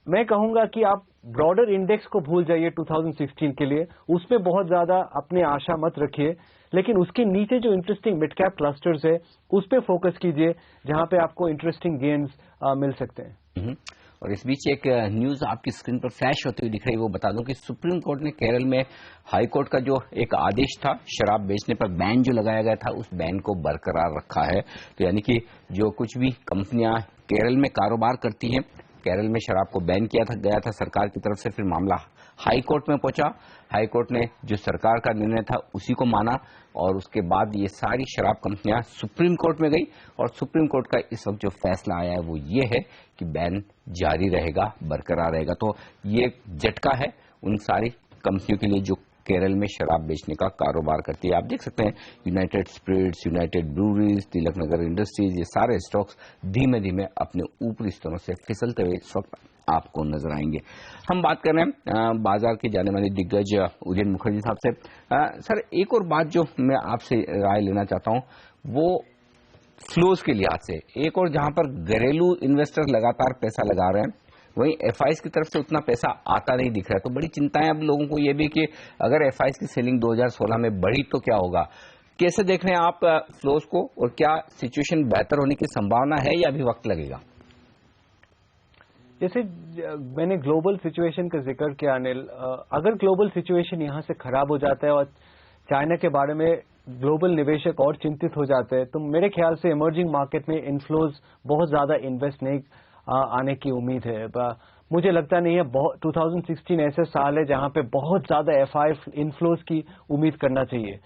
Speaker 6: मैं कहूंगा कि आप ब्रॉडर इंडेक्स को भूल जाइए 2016 के लिए, उसमें बहुत ज्यादा अपने आशा मत रखिए, लेकिन उसके नीचे जो इंटरेस्टिंग मिड कैप क्लस्टर्स है उस पे फोकस कीजिए, जहां पे आपको इंटरेस्टिंग गेन्स मिल सकते हैं।
Speaker 4: और इस बीच एक न्यूज आपकी स्क्रीन पर फ्लैश होती हुई दिख रही है, वो बता दूं कि सुप्रीम कोर्ट ने केरल में हाई कोर्ट का जो एक आदेश था शराब बेचने पर बैन जो लगाया गया था, उस बैन को बरकरार रखा है। तो यानी कि जो कुछ भी कंपनियां केरल में कारोबार करती हैं, केरल में शराब को बैन किया गया था सरकार की तरफ से, फिर मामला हाई कोर्ट में पहुंचा। हाई कोर्ट ने जो सरकार का निर्णय था उसी को माना, और उसके बाद ये सारी शराब कंपनियां सुप्रीम कोर्ट में गई, और सुप्रीम कोर्ट का इस वक्त जो फैसला आया है वो ये है कि बैन जारी रहेगा, बरकरार रहेगा। तो ये झटका है उन सारी कंपनियों के लिए जो केरल में शराब बेचने का कारोबार करती है। आप देख सकते हैं United spirits, United breweries, Tilak Nagar industries, ये सारे स्टॉक्स धीमे धीमे अपने ऊपरी स्तरों से फिसलते हुए इस वक्त आपको नजर आएंगे। हम बात कर रहे हैं बाजार के जाने माने दिग्गज उदयन मुखर्जी साहब से। सर, एक और बात जो मैं आपसे राय लेना चाहता हूं वो फ्लोज के लिहाज से, एक और जहां पर घरेलू इन्वेस्टर लगातार पैसा लगा रहे हैं, वहीं एफआईएस की तरफ से उतना पैसा आता नहीं दिख रहा है। तो बड़ी चिंताएं अब लोगों को ये भी कि अगर एफआईएस की सेलिंग 2016 में बढ़ी तो क्या होगा। कैसे देख रहे हैं आप फ्लोज को, और क्या सिचुएशन बेहतर होने की संभावना है या अभी वक्त लगेगा?
Speaker 6: जैसे मैंने ग्लोबल सिचुएशन का जिक्र किया अनिल, अगर ग्लोबल सिचुएशन यहाँ से खराब हो जाता है और चाइना के बारे में ग्लोबल निवेशक और चिंतित हो जाते हैं, तो मेरे ख्याल से इमर्जिंग मार्केट में इनफ्लोज बहुत ज्यादा इन्वेस्ट नहीं आने की उम्मीद है। मुझे लगता नहीं है 2016 ऐसे साल है जहां पे बहुत ज्यादा एफआई इनफ्लोज की उम्मीद करना चाहिए।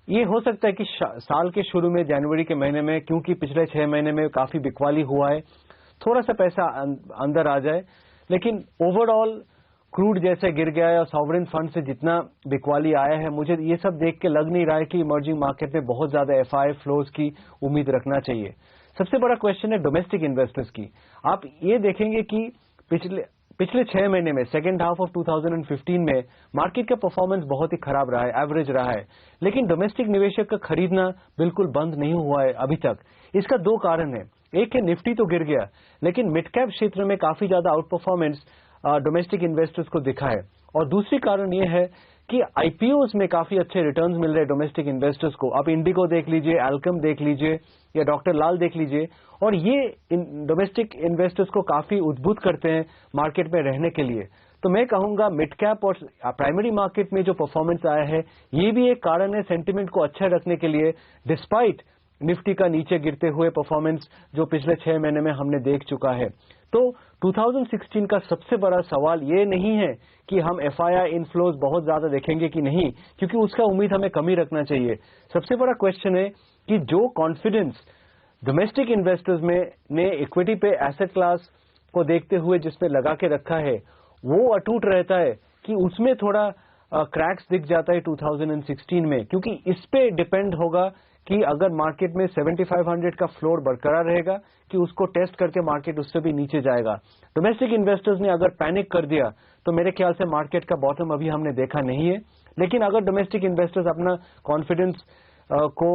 Speaker 6: ये हो सकता है कि साल के शुरू में जनवरी के महीने में, क्योंकि पिछले 6 महीने में काफी बिकवाली हुआ है, थोड़ा सा पैसा अंदर आ जाए, लेकिन ओवरऑल क्रूड जैसे गिर गया है और सॉवरेन फंड से जितना बिकवाली आया है, मुझे ये सब देख के लग नहीं रहा है कि इमर्जिंग मार्केट में बहुत ज्यादा एफआई फ्लोज की उम्मीद रखना चाहिए। सबसे बड़ा क्वेश्चन है डोमेस्टिक इन्वेस्टर्स की। आप ये देखेंगे कि पिछले 6 महीने में, सेकेंड हाफ ऑफ 2015 में मार्केट का परफॉर्मेंस बहुत ही खराब रहा है, एवरेज रहा है, लेकिन डोमेस्टिक निवेशक का खरीदना बिल्कुल बंद नहीं हुआ है अभी तक। इसका 2 कारण है। एक है निफ्टी तो गिर गया, लेकिन मिड कैप क्षेत्र में काफी ज्यादा आउट परफॉर्मेंस डोमेस्टिक इन्वेस्टर्स को दिखा है, और दूसरी कारण यह है कि आईपीओज में काफी अच्छे रिटर्न्स मिल रहे हैं डोमेस्टिक इन्वेस्टर्स को। आप इंडिगो देख लीजिए, एल्कम देख लीजिए या डॉक्टर लाल देख लीजिए, और ये डोमेस्टिक इन्वेस्टर्स को काफी उद्बुद्ध करते हैं मार्केट में रहने के लिए। तो मैं कहूंगा मिड कैप और प्राइमरी मार्केट में जो परफॉर्मेंस आया है, ये भी एक कारण है सेंटिमेंट को अच्छा रखने के लिए, डिस्पाइट निफ्टी का नीचे गिरते हुए परफॉर्मेंस जो पिछले 6 महीने में हमने देख चुका है। तो 2016 का सबसे बड़ा सवाल ये नहीं है कि हम एफआईआई इनफ्लोज बहुत ज्यादा देखेंगे कि नहीं, क्योंकि उसका उम्मीद हमें कम ही रखना चाहिए। सबसे बड़ा क्वेश्चन है कि जो कॉन्फिडेंस डोमेस्टिक इन्वेस्टर्स में ने इक्विटी पे एसेट क्लास को देखते हुए जिसमें लगा के रखा है, वो अटूट रहता है कि उसमें थोड़ा क्रैक्स दिख जाता है 2016 में, क्योंकि इस पे डिपेंड होगा कि अगर मार्केट में 7500 का फ्लोर बरकरार रहेगा कि उसको टेस्ट करके मार्केट उससे भी नीचे जाएगा। डोमेस्टिक इन्वेस्टर्स ने अगर पैनिक कर दिया तो मेरे ख्याल से मार्केट का बॉटम अभी हमने देखा नहीं है, लेकिन अगर डोमेस्टिक इन्वेस्टर्स अपना कॉन्फिडेंस को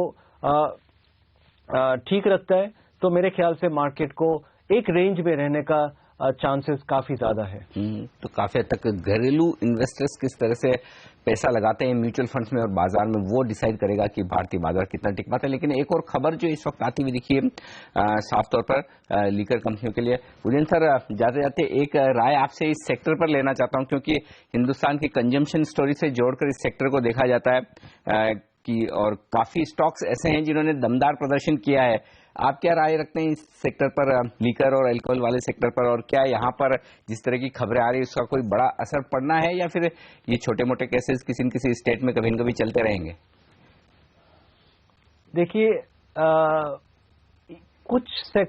Speaker 6: ठीक रखता है तो मेरे ख्याल से मार्केट को एक रेंज में रहने का चांसेस काफी ज्यादा है।
Speaker 4: तो काफी हद तक घरेलू इन्वेस्टर्स किस तरह से पैसा लगाते हैं म्यूचुअल फंड्स में और बाजार में, वो डिसाइड करेगा कि भारतीय बाजार कितना टिक पाता है। लेकिन एक और खबर जो इस वक्त आती हुई दिखी है साफ तौर पर लीकर कंपनियों के लिए, उदयन सर जाते जाते एक राय आपसे इस सेक्टर पर लेना चाहता हूं, क्योंकि हिंदुस्तान की कंजम्पशन स्टोरी से जोड़कर इस सेक्टर को देखा जाता है कि और काफी स्टॉक्स ऐसे हैं जिन्होंने दमदार प्रदर्शन किया है। आप क्या राय रखते हैं इस सेक्टर पर, लीकर और अल्कोहल वाले सेक्टर पर, और क्या यहाँ पर जिस तरह की खबरें आ रही है उसका कोई बड़ा असर पड़ना है, या फिर ये छोटे मोटे केसेस किसी न किसी स्टेट में कभी न कभी चलते रहेंगे?
Speaker 6: देखिए,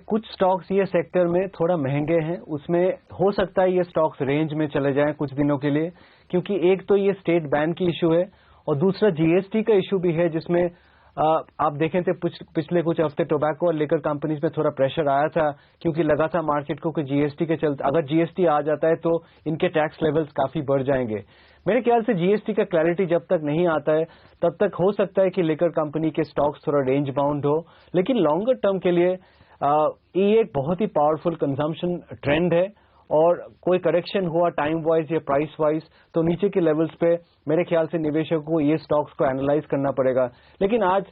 Speaker 6: कुछ स्टॉक्स ये सेक्टर में थोड़ा महंगे हैं, उसमें हो सकता है ये स्टॉक्स रेंज में चले जाएं कुछ दिनों के लिए, क्योंकि एक तो ये स्टेट बैन की इशू है और दूसरा जीएसटी का इशू भी है, जिसमें आप देखें तो पिछले कुछ हफ्ते टोबैको और लिकर कंपनीज में थोड़ा प्रेशर आया था, क्योंकि लगा था मार्केट को कि जीएसटी के चलते अगर जीएसटी आ जाता है तो इनके टैक्स लेवल्स काफी बढ़ जाएंगे। मेरे ख्याल से जीएसटी का क्लैरिटी जब तक नहीं आता है तब तक हो सकता है कि लिकर कंपनी के स्टॉक्स थोड़ा रेंज बाउंड हो, लेकिन लॉन्गर टर्म के लिए ये एक बहुत ही पावरफुल कंजम्पशन ट्रेंड है, और कोई करेक्शन हुआ टाइम वाइज या प्राइस वाइज तो नीचे के लेवल्स पे मेरे ख्याल से निवेशकों को ये स्टॉक्स को एनालाइज करना पड़ेगा। लेकिन आज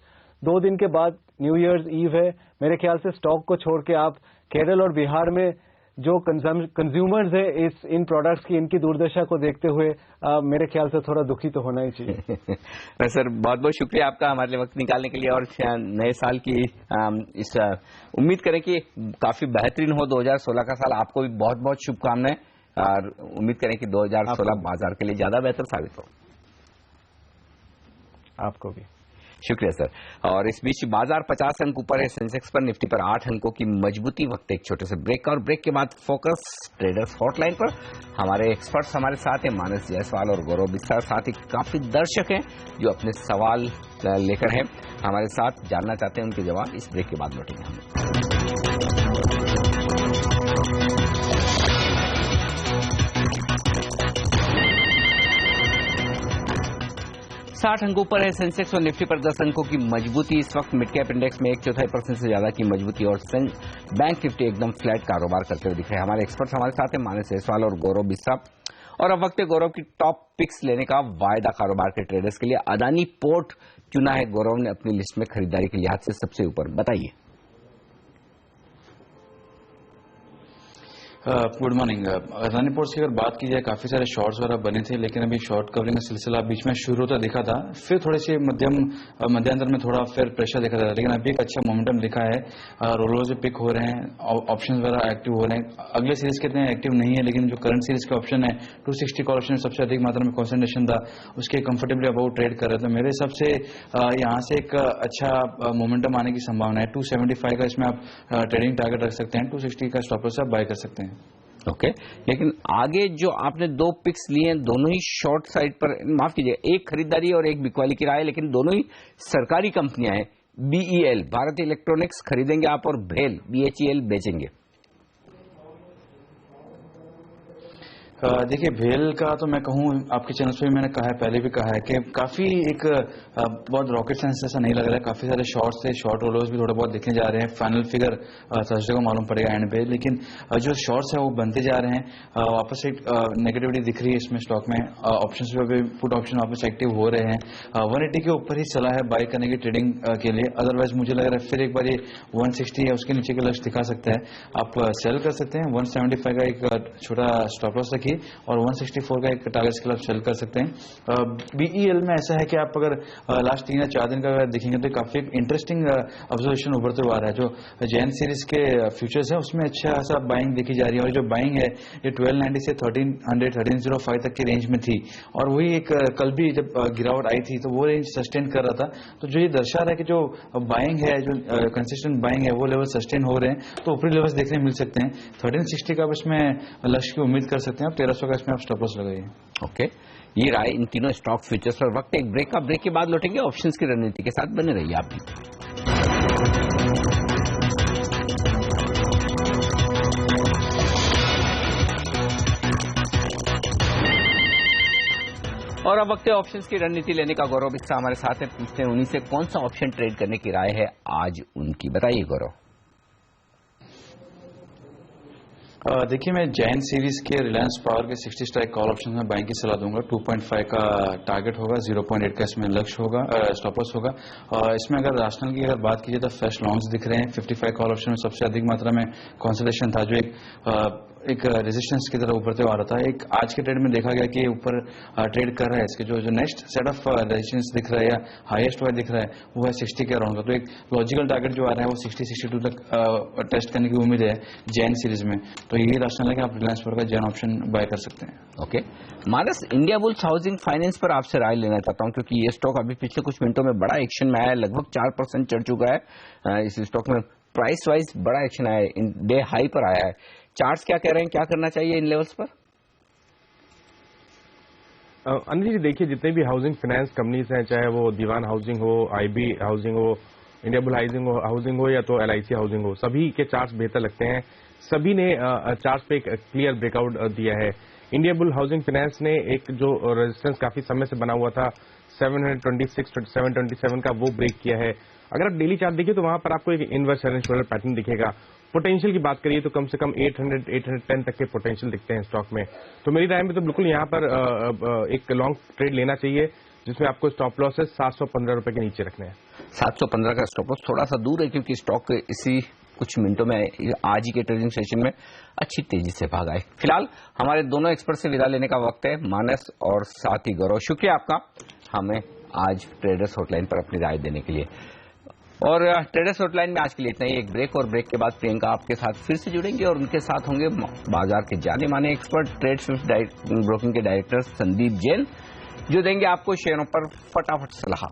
Speaker 6: 2 दिन के बाद न्यू ईयर्स ईव है, मेरे ख्याल से स्टॉक को छोड़ के आप केरल और बिहार में जो कंज्यूमर्स है इन प्रोडक्ट्स की, इनकी दुर्दशा को देखते हुए मेरे ख्याल से थोड़ा दुखी तो होना ही चाहिए।
Speaker 4: सर, बहुत बहुत शुक्रिया आपका हमारे लिए वक्त निकालने के लिए, और नए साल की इस उम्मीद करें कि काफी बेहतरीन हो 2016 का साल। आपको भी बहुत बहुत शुभकामनाएं, और उम्मीद करें कि 2016 बाजार के लिए ज्यादा बेहतर साबित हो।
Speaker 6: आपको भी
Speaker 4: शुक्रिया सर। और इस बीच बाजार 50 अंक ऊपर है सेंसेक्स पर, निफ्टी पर 8 अंकों की मजबूती। वक्त एक छोटे से ब्रेक का, और ब्रेक के बाद फोकस ट्रेडर्स हॉटलाइन पर। हमारे एक्सपर्ट्स हमारे साथ हैं, मानस जायसवाल और गौरव बिस्सा, साथ ही काफी दर्शक हैं जो अपने सवाल लेकर हैं हमारे साथ, जानना चाहते हैं उनके जवाब। इस ब्रेक के बाद लौटेंगे हम। 60 अंकों पर है सेंसेक्स और निफ्टी पर 10 अंकों की मजबूती। इस वक्त मिड कैप इंडेक्स में 1/4% से ज्यादा की मजबूती, और बैंक निफ्टी एकदम फ्लैट कारोबार करते हुए दिख रहे हैं। हमारे एक्सपर्ट्स हमारे साथ हैं, मानस जायसवाल और गौरव बिस्सा। और अब वक्त है गौरव की टॉप पिक्स लेने का वायदा कारोबार के ट्रेडर्स के लिए। अदानी पोर्ट चुना है गौरव ने अपनी लिस्ट में खरीदारी के लिहाज से सबसे ऊपर, बताइए।
Speaker 5: Good morning. अदानी पोर्ट्स की अगर बात की जाए, काफी सारे शॉर्ट्स वगैरह बने थे, लेकिन अभी शॉर्ट कवरिंग का सिलसिला बीच में शुरू होता दिखा था, फिर थोड़ी सी मध्यांतर में थोड़ा फिर प्रेशर दिखा था, लेकिन अभी एक अच्छा मोमेंटम दिखा है। रोलर्स भी पिक हो रहे हैं, ऑप्शन वगैरह एक्टिव हो रहे हैं। अगले सीरीज के इतने एक्टिव नहीं है, लेकिन जो करंट सीरीज के ऑप्शन है 260 कॉल ऑप्शन सबसे अधिक मात्रा में कॉन्सेंट्रेशन था, उसके कंफर्टेबली अबाउट ट्रेड कर रहे थे। मेरे हिसाब से यहाँ से एक अच्छा मोमेंटम आने की संभावना है। 275 का इसमें आप ट्रेडिंग टारगेट रख सकते हैं, 260 का स्टॉप लॉस से आप बाय कर सकते हैं।
Speaker 4: ओके, लेकिन आगे जो आपने 2 पिक्स लिए हैं, दोनों ही शॉर्ट साइड पर, माफ कीजिए, एक खरीदारी और एक बिकवाली की राय, लेकिन दोनों ही सरकारी कंपनियां हैं। BEL भारत इलेक्ट्रॉनिक्स खरीदेंगे आप, और भेल BHEL बेचेंगे।
Speaker 5: देखिए, भेल का तो मैं कहूँ, आपके चैनल पे भी मैंने कहा है, पहले भी कहा है कि काफी एक बहुत रॉकेट साइंस ऐसा नहीं लग रहा है। काफी सारे शॉर्ट्स थे, शॉर्ट रोलर्स भी थोड़े बहुत दिखने जा रहे हैं। फाइनल फिगर थर्सडे को मालूम पड़ेगा एंड पे, लेकिन जो शॉर्ट्स है वो बनते जा रहे हैं। वापस एक नेगेटिविटी दिख रही है इसमें स्टॉक में। ऑप्शंस पे भी पुट ऑप्शन वापस एक्टिव हो रहे हैं। 180 के ऊपर ही चला है बाय करने की ट्रेडिंग के लिए। अदरवाइज मुझे लग रहा है फिर एक बार ये 160 या उसके नीचे के लक्ष्य दिखा सकता है। आप सेल कर सकते हैं। 175 का एक छोटा स्टॉप लॉस रखिए, और 164 का एक टारगेट के खिलाफ सेल कर सकते हैं। BEL में ऐसा है कि आप अगर लास्ट 3 या 4 दिन का अगर देखेंगे तो काफी इंटरेस्टिंग ऑब्जर्वेशन उभरते हुआ आ रहा है। जो जैन सीरीज के फ्यूचर्स है उसमें अच्छा खासा बाइंग देखी जा रही है, और जो बाइंग है ये 1290 से 1305 तक की रेंज में थी, और वही एक कल भी जब गिरावट आई थी तो वो रेंज सस्टेन कर रहा था। तो जो ये दर्शा रहा है कि जो बाइंग है, जो कंसिस्टेंट बाइंग है, वो लेवल सस्टेन हो रहे हैं, तो ऊपरी लेवल्स देखने मिल सकते हैं। 1360 का इसमें लक्ष्य की उम्मीद कर सकते हैं, और 1300 का इसमें आप स्टॉप लॉस लगाइए।
Speaker 4: ओके, ये राय इन तीनों स्टॉक फ्यूचर्स पर। वक्त एक ब्रेक का, ब्रेक के बाद लौटेंगे ऑप्शंस की रणनीति के साथ, बने रहिए आप भी। और अब वक्त है ऑप्शंस की रणनीति लेने का। गौरव बिस्सा हमारे साथ है, पूछते हैं उन्हीं से कौन सा ऑप्शन ट्रेड करने की राय है आज उनकी, बताइए गौरव।
Speaker 5: देखिए, मैं जैन सीरीज के रिलायंस पावर के 60 स्ट्राइक कॉल ऑप्शन में बाइंग की सलाह दूंगा। 2.5 का टारगेट होगा, 0.8 का इसमें लक्ष्य होगा, स्टॉप लॉस होगा। और इसमें अगर राशनल की अगर बात कीजिए तो फ्रेश लॉन्ग्स दिख रहे हैं। 55 कॉल ऑप्शन में सबसे अधिक मात्रा में कॉन्सोलेशन था, जो एक रेजिस्टेंस की तरफ उभरते हुआ आ रहा था। एक आज के ट्रेड में देखा गया कि ऊपर ट्रेड कर रहा है। इसके जो नेक्स्ट सेट ऑफ रेजिस्टेंस दिख रहा है या हाईएस्ट वाइज दिख रहा है वो है 60 के अराउंड का। तो एक लॉजिकल टारगेट जो आ रहा है वो 60-62 तक टेस्ट करने की उम्मीद है जैन सीरीज में। तो यही राशनल है कि आप रिलायंस पर का जैन ऑप्शन बाय कर सकते हैं।
Speaker 4: ओके, मानस, इंडिया बुल्स हाउसिंग फाइनेंस पर आपसे राय लेना चाहता हूं, क्योंकि ये स्टॉक अभी पिछले कुछ मिनटों में बड़ा एक्शन में आया है, लगभग 4% चढ़ चुका है। इस स्टॉक में प्राइस वाइज बड़ा एक्शन आया है, डे हाई पर आया है। चार्ट्स क्या कह रहे हैं, क्या करना चाहिए इन लेवल्स पर?
Speaker 3: अनिल जी, देखिए, जितने भी हाउसिंग फाइनेंस कंपनीज हैं, चाहे वो दीवान हाउसिंग हो, IB हाउसिंग हो, इंडिया बुल हाउसिंग हो या तो LIC हाउसिंग हो, सभी के चार्ट्स बेहतर लगते हैं। सभी ने चार्ट्स पे एक क्लियर ब्रेकआउट दिया है। इंडिया बुल हाउसिंग फाइनेंस ने एक जो रेजिस्टेंस काफी समय से बना हुआ था 726 727 का, वो ब्रेक किया है। अगर आप डेली चार्ट देखिए तो वहां पर आपको एक इनवर्स शोल्डर पैटर्न दिखेगा। पोटेंशियल की बात करिए तो कम से कम 810 तक के पोटेंशियल दिखते हैं स्टॉक में। तो मेरी राय में तो बिल्कुल यहाँ पर एक लॉन्ग ट्रेड लेना चाहिए, जिसमें आपको स्टॉप लॉस 715 रुपए के नीचे रखने हैं।
Speaker 4: 715 का स्टॉप लॉस थोड़ा सा दूर है, क्योंकि स्टॉक इसी कुछ मिनटों में आज ही के ट्रेडिंग सेशन में अच्छी तेजी से भागा है। फिलहाल हमारे दोनों एक्सपर्ट से विदा लेने का वक्त है, मानस और साथ ही गौरव। शुक्रिया आपका हमें आज ट्रेडर्स हॉटलाइन पर अपनी राय देने के लिए। और ट्रेडर्स हॉटलाइन में आज के लिए इतना ही। एक ब्रेक, और ब्रेक के बाद प्रियंका आपके साथ फिर से जुड़ेंगे, और उनके साथ होंगे बाजार के जाने माने एक्सपर्ट ट्रेड स्विफ्ट ब्रोकिंग के डायरेक्टर संदीप जैन, जो देंगे आपको शेयरों पर फटाफट सलाह।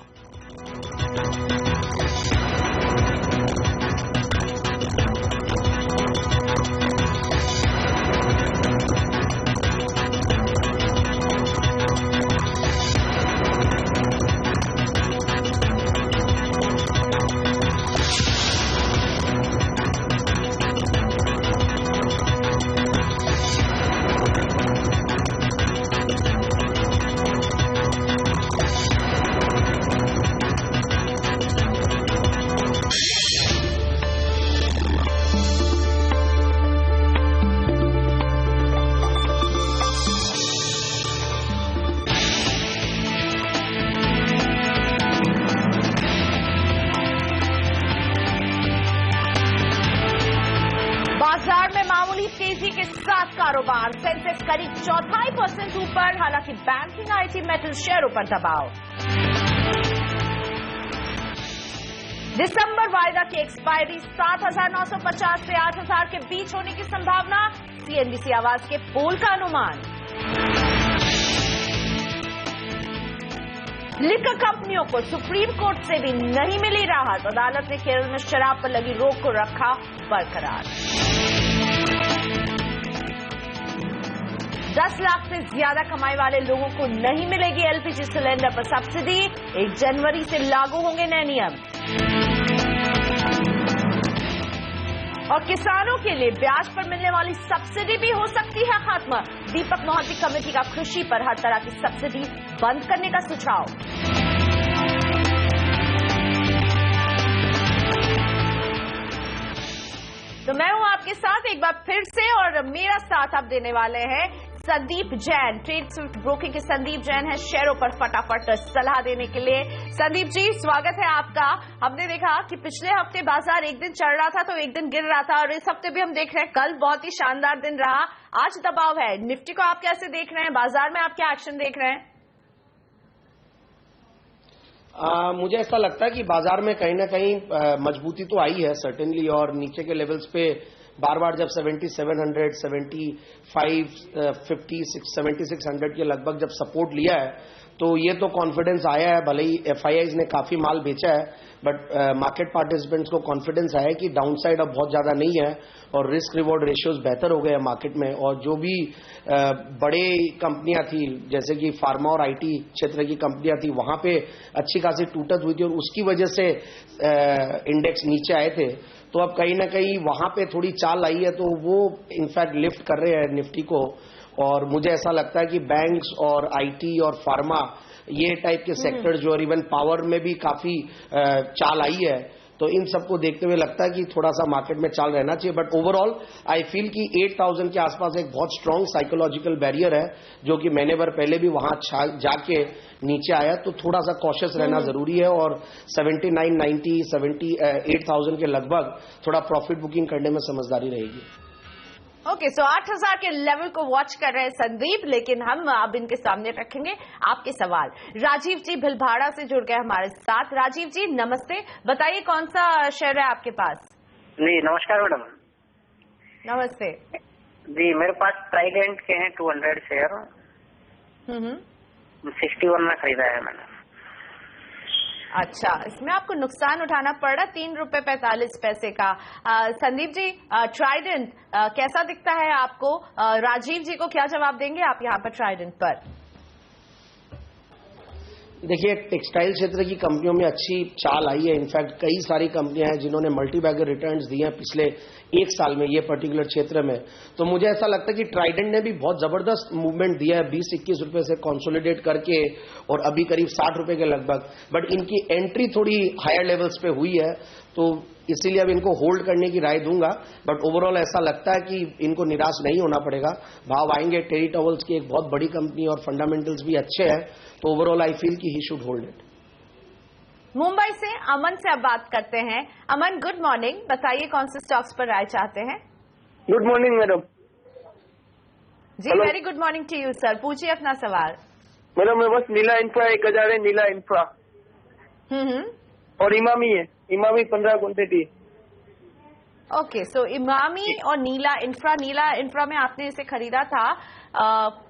Speaker 1: बाजार में मामूली तेजी के साथ कारोबार, सेंसेक्स करीब 0.25% ऊपर, हालांकि बैंकिंग, आईटी, मेटल शेयरों पर दबाव। दिसंबर वायदा की एक्सपायरी 7,950 से 8,000 के बीच होने की संभावना, सीएनबीसी आवाज के पोल का अनुमान। लिकर कंपनियों को सुप्रीम कोर्ट से भी नहीं मिली राहत, अदालत ने केरल में शराब पर लगी रोक को रखा बरकरार। 10 लाख से ज्यादा कमाई वाले लोगों को नहीं मिलेगी एलपीजी सिलेंडर पर सब्सिडी, 1 जनवरी से लागू होंगे नए नियम। और किसानों के लिए ब्याज पर मिलने वाली सब्सिडी भी हो सकती है खत्म, दीपक मोहंती कमेटी का कृषि पर हर तरह की सब्सिडी बंद करने का सुझाव। तो मैं हूं आपके साथ एक बार फिर से, और मेरा साथ आप देने वाले हैं Sandeep Jain, trade Swift broking के संदीप जैन है, शेयरों पर फटाफट सलाह देने के लिए। संदीप जी, स्वागत है आपका। हमने देखा कि पिछले हफ्ते बाजार एक दिन चढ़ रहा था तो एक दिन गिर रहा था, और इस हफ्ते भी हम देख रहे हैं कल बहुत ही शानदार दिन रहा, आज दबाव है। निफ्टी को आप कैसे देख रहे हैं, बाजार में आप क्या एक्शन देख रहे हैं?
Speaker 7: मुझे ऐसा लगता है कि बाजार में कहीं ना कहीं मजबूती तो आई है सर्टेनली, और नीचे के लेवल्स पे बार बार जब 7700, 75, 50, 7600 के लगभग जब सपोर्ट लिया है तो ये तो कॉन्फिडेंस आया है। भले ही एफआईआईज ने काफी माल बेचा है, बट मार्केट पार्टिसिपेंट्स को कॉन्फिडेंस आया है कि डाउनसाइड अब बहुत ज्यादा नहीं है और रिस्क रिवॉर्ड रेशियोज बेहतर हो गए हैं मार्केट में। और जो भी बड़े कंपनियां थी जैसे कि फार्मा और आईटी क्षेत्र की कंपनियां थी, वहां पे अच्छी खासी टूटत हुई थी और उसकी वजह से इंडेक्स नीचे आए थे। तो अब कहीं ना कहीं वहां पे थोड़ी चाल आई है, तो वो इनफैक्ट लिफ्ट कर रहे हैं निफ्टी को। और मुझे ऐसा लगता है कि बैंक्स और आईटी और फार्मा ये टाइप के सेक्टर जो, और इवन पावर में भी काफी चाल आई है, तो इन सबको देखते हुए लगता है कि थोड़ा सा मार्केट में चाल रहना चाहिए। बट ओवरऑल आई फील कि 8000 के आसपास एक बहुत स्ट्रांग साइकोलॉजिकल बैरियर है, जो कि महीने भर पहले भी वहां जाके नीचे आया, तो थोड़ा सा कॉशियस रहना जरूरी है। और 79, 90, 78,000 के लगभग थोड़ा प्रॉफिट बुकिंग करने में समझदारी रहेगी।
Speaker 1: ओके, सो 8000 के लेवल को वॉच कर रहे हैं संदीप, लेकिन हम अब इनके सामने रखेंगे आपके सवाल। राजीव जी भिलभाड़ा से जुड़ गए हमारे साथ। राजीव जी नमस्ते, बताइए कौन सा शेयर है आपके पास?
Speaker 8: जी नमस्कार मैडम।
Speaker 1: नमस्ते
Speaker 8: जी, मेरे पास ट्राइडेंट के हैं 200 शेयर। 61 में खरीदा है मैंने।
Speaker 1: अच्छा, इसमें आपको नुकसान उठाना पड़ रहा, 3 रुपए 45 पैसे का। संदीप जी, ट्राइडेंट कैसा दिखता है आपको? राजीव जी को क्या जवाब देंगे आप यहाँ पर ट्राइडेंट पर?
Speaker 7: देखिए, टेक्सटाइल क्षेत्र की कंपनियों में अच्छी चाल आई है। इनफैक्ट कई सारी कंपनियां हैं जिन्होंने मल्टी बैगर रिटर्न्स दिए हैं पिछले 1 साल में ये पर्टिकुलर क्षेत्र में। तो मुझे ऐसा लगता है कि ट्राइडेंट ने भी बहुत जबरदस्त मूवमेंट दिया है, 20-21 रुपए से कंसोलिडेट करके और अभी करीब 60 रुपए के लगभग। बट इनकी एंट्री थोड़ी हायर लेवल्स पे हुई है, तो इसीलिए अब इनको होल्ड करने की राय दूंगा। बट ओवरऑल ऐसा लगता है कि इनको निराश नहीं होना पड़ेगा, भाव आएंगे। टेरी टॉवल्स की एक बहुत बड़ी कंपनी और फंडामेंटल्स भी अच्छे हैं, तो ओवरऑल आई फील कि he should hold it.
Speaker 1: Mumbai से अमन से अब बात करते हैं। अमन, गुड मॉर्निंग, बताइए कौन से स्टॉक्स पर राय चाहते हैं?
Speaker 9: Good morning madam.
Speaker 1: जी, very good morning to you sir, पूछिए अपना सवाल।
Speaker 9: मैडम मैं बस नीला इंफ्रा 1000 है, नीला इंफ्रा और इमामी है, इमामी 15 क्वांटिटी।
Speaker 1: ओके, सो इमामी और नीला इंफ्रा में आपने इसे खरीदा था।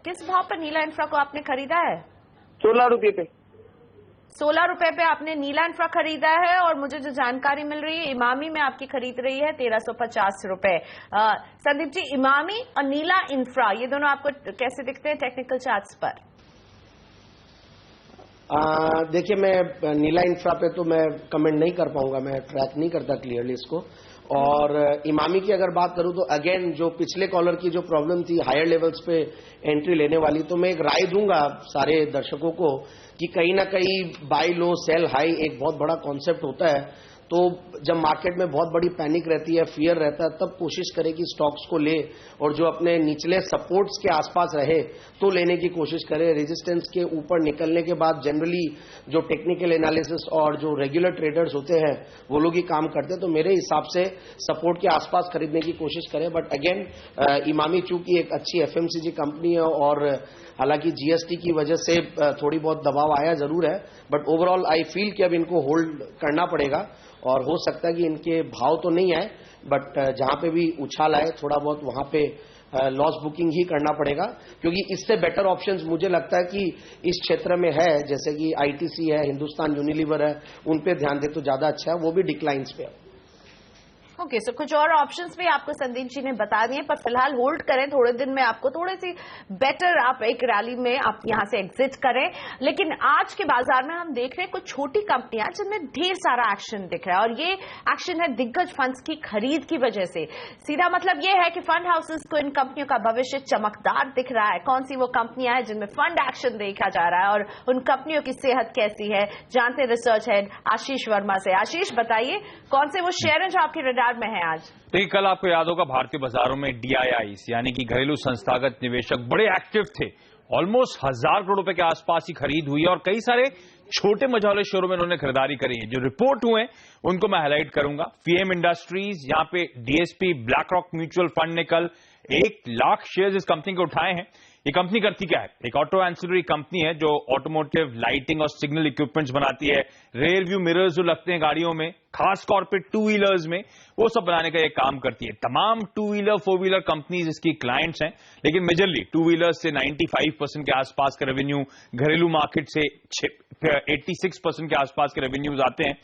Speaker 1: किस भाव पर नीला इंफ्रा को आपने खरीदा है?
Speaker 9: 16 रुपये पे।
Speaker 1: 16 रुपए पे आपने नीला इंफ्रा खरीदा है और मुझे जो जानकारी मिल रही है इमामी में आपकी खरीद रही है 1350 रुपए। संदीप जी, इमामी और नीला इंफ्रा ये दोनों आपको कैसे दिखते हैं टेक्निकल चार्ट्स पर?
Speaker 7: देखिए, मैं नीला इंफ्रा पे तो मैं कमेंट नहीं कर पाऊंगा, मैं ट्रैक नहीं करता क्लियरली इसको। और इमामी की अगर बात करूं तो अगेन जो पिछले कॉलर की जो प्रॉब्लम थी हायर लेवल्स पे एंट्री लेने वाली, तो मैं एक राय दूंगा सारे दर्शकों को कि कहीं ना कहीं बाय लो सेल हाई एक बहुत बड़ा कॉन्सेप्ट होता है। तो जब मार्केट में बहुत बड़ी पैनिक रहती है, फियर रहता है, तब कोशिश करें कि स्टॉक्स को ले और जो अपने निचले सपोर्ट्स के आसपास रहे तो लेने की कोशिश करें। रेजिस्टेंस के ऊपर निकलने के बाद जनरली जो टेक्निकल एनालिसिस और जो रेगुलर ट्रेडर्स होते हैं वो लोग ही काम करते हैं, तो मेरे हिसाब से सपोर्ट के आसपास खरीदने की कोशिश करें। बट अगेन इमामी चूंकि एक अच्छी एफएमसीजी कंपनी है और हालांकि जीएसटी की वजह से थोड़ी बहुत दबाव आया जरूर है, बट ओवरऑल आई फील कि अब इनको होल्ड करना पड़ेगा और हो सकता है कि इनके भाव तो नहीं आए बट जहां पे भी उछाल आए थोड़ा बहुत वहां पे लॉस बुकिंग ही करना पड़ेगा, क्योंकि इससे बेटर ऑप्शंस मुझे लगता है कि इस क्षेत्र में है, जैसे कि आईटीसी है, हिंदुस्तान यूनिलीवर है, उन पे ध्यान दे तो ज्यादा अच्छा है, वो भी डिक्लाइंस पे है।
Speaker 1: ओके, सो कुछ और ऑप्शंस भी आपको संदीप जी ने बता दिए, पर फिलहाल होल्ड करें, थोड़े दिन में आपको थोड़ी सी बेटर आप एक रैली में आप यहां से एग्जिट करें। लेकिन आज के बाजार में हम देख रहे हैं कुछ छोटी कंपनियां जिनमें ढेर सारा एक्शन दिख रहा है और ये एक्शन है दिग्गज फंड्स की खरीद की वजह से। सीधा मतलब ये है कि फंड हाउसेस को इन कंपनियों का भविष्य चमकदार दिख रहा है। कौन सी वो कंपनियां हैं जिनमें फंड एक्शन देखा जा रहा है और उन कंपनियों की सेहत कैसी है, जानते रिसर्च हेड आशीष वर्मा से। आशीष, बताइए कौन से वो शेयर हैं जो आपके रडार में है आज?
Speaker 10: देखिए, कल आपको याद होगा भारतीय बाजारों में डीआईआईस यानी कि घरेलू संस्थागत निवेशक बड़े एक्टिव थे। ऑलमोस्ट 1000 करोड़ रुपए के आसपास ही खरीद हुई है और कई सारे छोटे मझौले शेयरों में उन्होंने खरीदारी करी है। जो रिपोर्ट हुए उनको मैं हाईलाइट करूंगा। फीएम इंडस्ट्रीज, यहां पे DSP black rock mutual fund ने कल 1 लाख शेयर इस कंपनी के उठाए हैं। ये कंपनी करती क्या है? एक ऑटो एंसिलरी कंपनी है जो ऑटोमोटिव लाइटिंग और सिग्नल इक्विपमेंट्स बनाती है। रेयर व्यू मिरर्स जो लगते हैं गाड़ियों में, खास तौर पे 2 व्हीलर्स में, वो सब बनाने का ये काम करती है। तमाम 2 व्हीलर 4 व्हीलर कंपनीज इसकी क्लाइंट्स हैं, लेकिन मेजरली 2 व्हीलर्स से 95% के आसपास का रेवेन्यू, घरेलू मार्केट से 86% के आसपास के रेवेन्यूज आते हैं।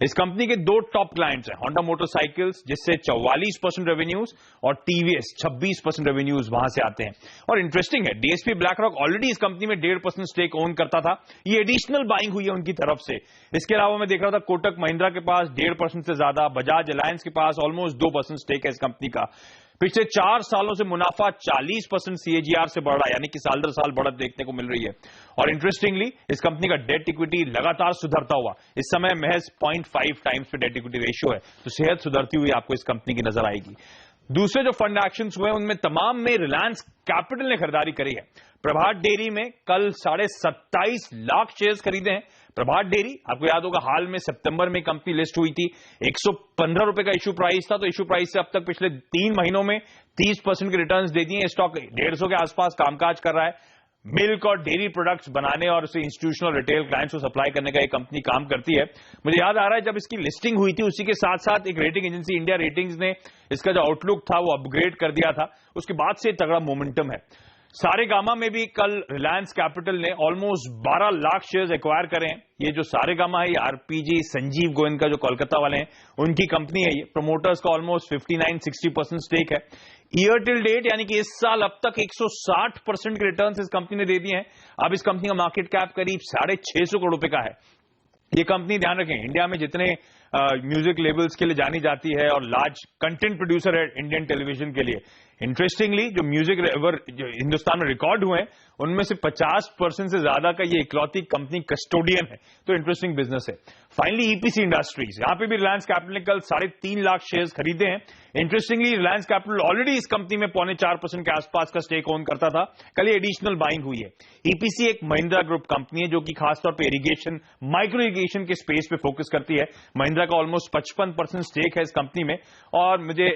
Speaker 10: इस कंपनी के 2 टॉप क्लाइंट्स हैं, होंडा मोटरसाइकिल्स जिससे 44% रेवेन्यूज और टीवीएस 26% रेवेन्यूज वहां से आते हैं। और इंटरेस्टिंग है, डीएसपी ब्लैक रॉक ऑलरेडी इस कंपनी में 1.5% स्टेक ओन करता था, ये एडिशनल बाइंग हुई है उनकी तरफ से। इसके अलावा मैं देख रहा था कोटक महिंद्रा के पास 1.5% से ज्यादा, बजाज अलायंस के पास ऑलमोस्ट 2% स्टेक है इस कंपनी का। पिछले 4 सालों से मुनाफा 40% सीएजीआर से बढ़ रहा है, यानी कि साल दर साल बढ़त देखने को मिल रही है। और इंटरेस्टिंगली इस कंपनी का डेट इक्विटी लगातार सुधरता हुआ, इस समय महज 0.5 टाइम्स पे डेट इक्विटी रेशियो है, तो सेहत सुधरती हुई आपको इस कंपनी की नजर आएगी। दूसरे जो फंड एक्शंस हुए उनमें तमाम में रिलायंस कैपिटल ने खरीदारी करी है। प्रभात डेयरी में कल 27.5 लाख शेयर्स खरीदे हैं। प्रभात डेयरी आपको याद होगा हाल में सितंबर में कंपनी लिस्ट हुई थी, 115 रुपए का इश्यू प्राइस था, तो इश्यू प्राइस से अब तक पिछले 3 महीनों में 30% के रिटर्न्स दे दिए। स्टॉक 150 के आसपास कामकाज कर रहा है। मिल्क और डेयरी प्रोडक्ट्स बनाने और उसे इंस्टीट्यूशनल रिटेल क्लाइंट्स को सप्लाई करने का एक कंपनी काम करती है। मुझे याद आ रहा है जब इसकी लिस्टिंग हुई थी उसी के साथ साथ एक रेटिंग एजेंसी इंडिया रेटिंग्स ने इसका जो आउटलुक था वो अपग्रेड कर दिया था, उसके बाद से तगड़ा मोमेंटम है। सारेगामा में भी कल रिलायंस कैपिटल ने ऑलमोस्ट 12 लाख शेयर्स एक्वायर करे हैं। ये जो सारेगामा है ये आरपीजी संजीव गोयनका जो कोलकाता वाले हैं उनकी कंपनी है। ये प्रमोटर्स का ऑलमोस्ट 59-60% स्टेक है। ईयर टिल डेट यानी कि इस साल अब तक 160% के रिटर्न्स इस कंपनी ने दे दिए हैं। अब इस कंपनी का मार्केट कैप करीब 650 करोड़ रुपए का है। ये कंपनी, ध्यान रखें, इंडिया में जितने म्यूजिक लेबल्स के लिए जानी जाती है और लार्ज कंटेंट प्रोड्यूसर है इंडियन टेलीविजन के लिए, इंटरेस्टिंगली जो म्यूजिक जो हिंदुस्तान में रिकॉर्ड हुए हैं उनमें से 50% से ज्यादा का ये इकलौती कंपनी कस्टोडियन है, तो इंटरेस्टिंग बिजनेस है। फाइनली ईपीसी इंडस्ट्रीज, यहां पे भी रिलायंस कैपिटल ने कल 3.5 लाख शेयर्स खरीदे हैं। इंटरेस्टिंगली रिलायंस कैपिटल ऑलरेडी इस कंपनी में 4.25% के आसपास का स्टेक ओन करता था, कल ये एडिशनल बाइंग हुई है। ईपीसी एक महिंद्रा ग्रुप कंपनी है जो कि खासतौर पर इरिगेशन, माइक्रो इरिगेशन के स्पेस पे फोकस करती है। महिंद्रा का ऑलमोस्ट 55% स्टेक है इस कंपनी में और मुझे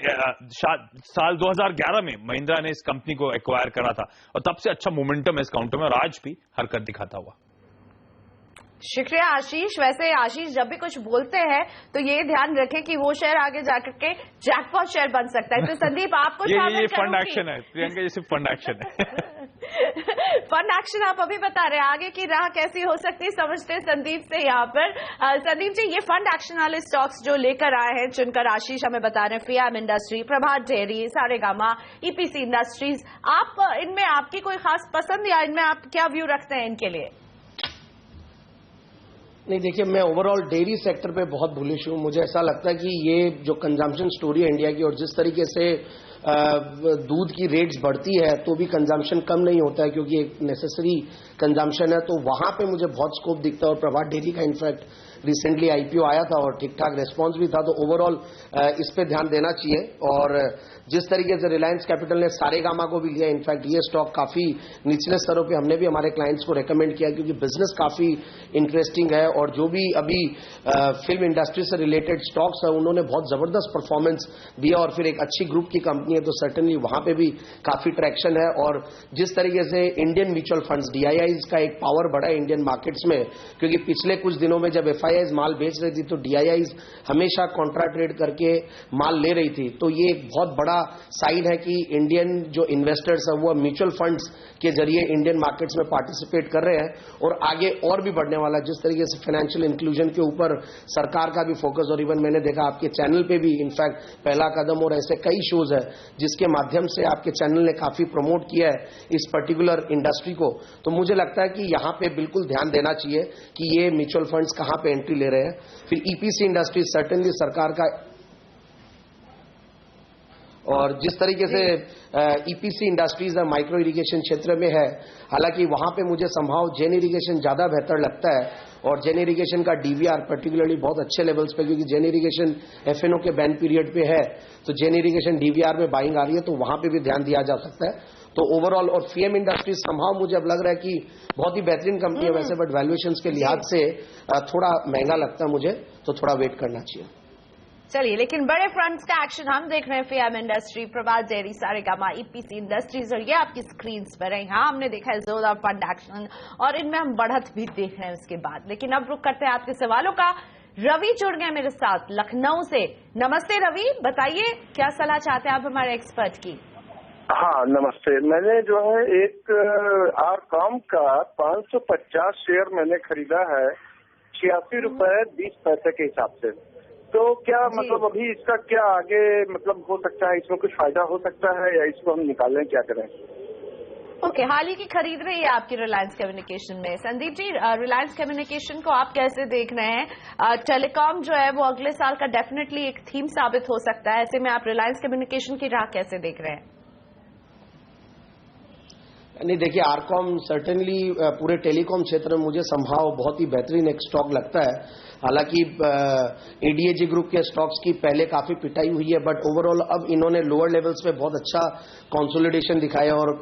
Speaker 10: साल 2011 में महिंद्रा ने इस कंपनी को एक्वायर करा था और तब से अच्छा मोमेंटम है इस काउंटर में और आज भी हरकत दिखाता हुआ।
Speaker 1: शुक्रिया आशीष। वैसे आशीष जब भी कुछ बोलते हैं तो ये ध्यान रखें कि वो शेयर आगे जाकर के जैकपॉट शेयर बन सकता है। तो संदीप आपको
Speaker 10: ये फंड एक्शन है प्रियंका, ये सिर्फ फंड एक्शन है।
Speaker 1: फंड एक्शन आप अभी बता रहे हैं, आगे की राह कैसी हो सकती है समझते हैं संदीप से यहाँ पर। संदीप जी, ये फंड एक्शन वाले स्टॉक्स जो लेकर आए हैं, चुनकर आशीष हमें बता रहे हैं, फियाम इंडस्ट्री, प्रभात डेयरी, सारेगामा, ईपीसी इंडस्ट्रीज, आप इनमें आपकी कोई खास पसंद या इनमें आप क्या व्यू रखते हैं इनके लिए?
Speaker 7: नहीं, देखिए, मैं ओवरऑल डेयरी सेक्टर पे बहुत बुलिश हूं। मुझे ऐसा लगता है कि ये जो कंजम्पशन स्टोरी है इंडिया की, और जिस तरीके से दूध की रेट्स बढ़ती है तो भी कंजम्पशन कम नहीं होता है, क्योंकि एक नेसेसरी कंजम्पशन है, तो वहां पे मुझे बहुत स्कोप दिखता है। और प्रभात डेयरी का इनफैक्ट रिसेंटली आईपीओ आया था और ठीक ठाक रेस्पॉन्स भी था, तो ओवरऑल इस पे ध्यान देना चाहिए। और जिस तरीके से रिलायंस कैपिटल ने सारेगामा को भी लिया, इनफैक्ट ये स्टॉक काफी निचले स्तरों पे हमने भी हमारे क्लाइंट्स को रेकमेंड किया, क्योंकि बिजनेस काफी इंटरेस्टिंग है। और जो भी अभी फिल्म इंडस्ट्री से रिलेटेड स्टॉक्स है, उन्होंने बहुत जबरदस्त परफॉर्मेंस दिया, और फिर एक अच्छी ग्रुप की कंपनी है, तो सर्टनली वहां पे भी काफी ट्रैक्शन है। और जिस तरीके से इंडियन म्यूचुअल फंड्स, डीआईआईज का एक पावर बढ़ा है इंडियन मार्केट्स में, क्योंकि पिछले कुछ दिनों में जब एफआईआईज माल बेच रही थी तो डीआईआईज हमेशा कॉन्ट्रा ट्रेड करके माल ले रही थी, तो ये एक बहुत बड़ा साइन है कि इंडियन जो इन्वेस्टर्स है वो म्यूचुअल फंड्स के जरिए इंडियन मार्केट्स में पार्टिसिपेट कर रहे हैं, और आगे और भी बढ़ने वाला। जिस तरीके से फाइनेंशियल इंक्लूजन के ऊपर सरकार का भी फोकस, और इवन मैंने देखा आपके चैनल पे भी इनफैक्ट पहला कदम और ऐसे कई शोज है जिसके माध्यम से आपके चैनल ने काफी प्रमोट किया है इस पर्टिकुलर इंडस्ट्री को। तो मुझे लगता है कि यहाँ पे बिल्कुल ध्यान देना चाहिए कि ये म्यूचुअल फंड्स कहाँ पे एंट्री ले रहे हैं। फिर ईपीसी इंडस्ट्री सर्टेनली सरकार का, और जिस तरीके से ईपीसी इंडस्ट्रीज माइक्रो इरिगेशन क्षेत्र में है, हालांकि वहां पे मुझे संभाव जेन इरिगेशन ज्यादा बेहतर लगता है, और जेन इरिगेशन का डीवीआर पर्टिकुलरली बहुत अच्छे लेवल्स पे, क्योंकि जेन इरिगेशन एफएनओ के बैन पीरियड पे है, तो जेन इरिगेशन डीवीआर में बाइंग आ रही है, तो वहां पे भी ध्यान दिया जा सकता है। तो ओवरऑल, और फीएम इंडस्ट्रीज संभाव मुझे अब लग रहा है कि बहुत ही बेहतरीन कंपनी है वैसे, बट वैल्यूएशंस के लिहाज से थोड़ा महंगा लगता है मुझे, तो थोड़ा वेट करना चाहिए।
Speaker 1: चलिए, लेकिन बड़े फंड्स का एक्शन हम देख रहे हैं, फियाम इंडस्ट्री, प्रभात डेयरी, सारेगामा, ईपीसी इंडस्ट्रीज, और ये आपकी स्क्रीन पर है। यहाँ हमने देखा है जोरदार फंड एक्शन, और इनमें हम बढ़त भी देख रहे हैं उसके बाद। लेकिन अब रुक करते हैं आपके सवालों का। रवि जुड़ गए मेरे साथ लखनऊ से। नमस्ते रवि, बताइए क्या सलाह चाहते हैं आप हमारे एक्सपर्ट की?
Speaker 11: हाँ, नमस्ते। मैंने जो है एक आरकॉम का 550 शेयर मैंने खरीदा है, 86 रुपए 20 पैसे के हिसाब से। तो क्या मतलब अभी इसका क्या आगे मतलब हो सकता है, इसमें कुछ फायदा हो सकता है, या इसको हम निकालें, क्या करें?
Speaker 1: ओके, हाल ही की खरीद रही है आपकी रिलायंस कम्युनिकेशन में। संदीप जी, रिलायंस कम्युनिकेशन को आप कैसे देख रहे हैं? टेलीकॉम जो है वो अगले साल का डेफिनेटली एक थीम साबित हो सकता है, ऐसे में आप रिलायंस कम्युनिकेशन की राह कैसे देख रहे हैं?
Speaker 7: नहीं, देखिए, आरकॉम सर्टेनली पूरे टेलीकॉम क्षेत्र में मुझे संभाव बहुत ही बेहतरीन एक स्टॉक लगता है। हालांकि एडीएजी ग्रुप के स्टॉक्स की पहले काफी पिटाई हुई है, बट ओवरऑल अब इन्होंने लोअर लेवल्स पे बहुत अच्छा कंसोलिडेशन दिखाया, और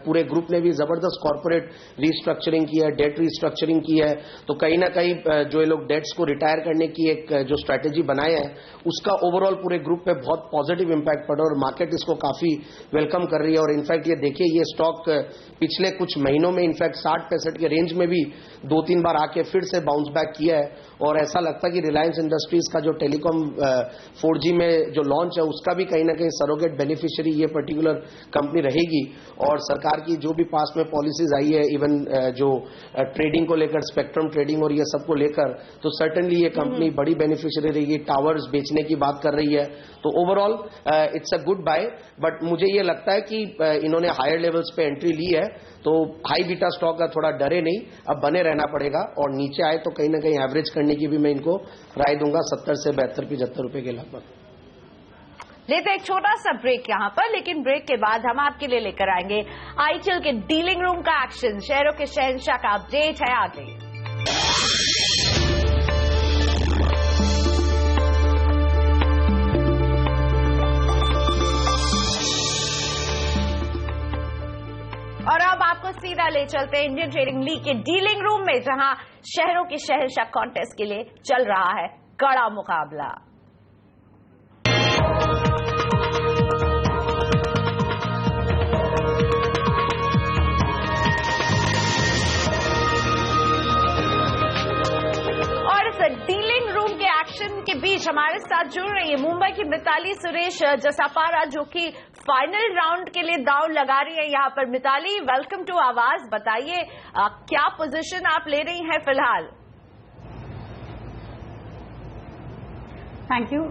Speaker 7: पूरे ग्रुप ने भी जबरदस्त कॉर्पोरेट रिस्ट्रक्चरिंग की है, डेट रिस्ट्रक्चरिंग की है। तो कहीं ना कहीं जो ये लोग डेट्स को रिटायर करने की एक जो स्ट्रैटेजी बनाए हैं, उसका ओवरऑल पूरे ग्रुप पे बहुत पॉजिटिव इंपैक्ट पड़ा, और मार्केट इसको काफी वेलकम कर रही है। और इनफैक्ट ये देखिए, ये स्टॉक पिछले कुछ महीनों में इनफैक्ट 60-65 के रेंज में भी 2-3 बार आके फिर से बाउंस बैक किया है, और ऐसा लगता है कि रिलायंस इंडस्ट्रीज का जो टेलीकॉम 4G में जो लॉन्च है, उसका भी कहीं ना कहीं सरोगेट बेनिफिशियरी ये पर्टिकुलर कंपनी रहेगी। और सरकार की जो भी पास में पॉलिसीज आई है, इवन जो ट्रेडिंग को लेकर, स्पेक्ट्रम ट्रेडिंग और ये सब को लेकर, तो सर्टेनली ये कंपनी बड़ी बेनिफिशियरी रहेगी। टावर्स बेचने की बात कर रही है, तो overall it's a good buy. But मुझे ये लगता है कि इन्होंने हायर लेवल्स पे एंट्री ली है, तो हाई बीटा स्टॉक का थोड़ा डरे नहीं, अब बने रहना पड़ेगा, और नीचे आए तो कहीं ना कहीं एवरेज करने की भी मैं इनको राय दूंगा 70 से 72-75 रुपए के लगभग।
Speaker 1: लेते एक छोटा सा ब्रेक यहां पर, लेकिन ब्रेक के बाद हम आपके लिए लेकर आएंगे आईटीएल के डीलिंग रूम का एक्शन, शेयरों के शहंशाह का अपडेट है आगे। और अब आपको सीधा ले चलते हैं इंडियन ट्रेडिंग लीग के डीलिंग रूम में, जहां शहरों के शहंशाह कॉन्टेस्ट के लिए चल रहा है कड़ा मुकाबला। और इस डीलिंग रूम के एक्शन के बीच सुरेश हमारे साथ जुड़ रही है। मुंबई की मिताली सुरेश जसापारा जो कि फाइनल राउंड के लिए दांव लगा रही है यहाँ पर। मिताली, वेलकम टू आवाज। बताइए क्या पोजीशन आप ले रही हैं फिलहाल?
Speaker 12: Thank you.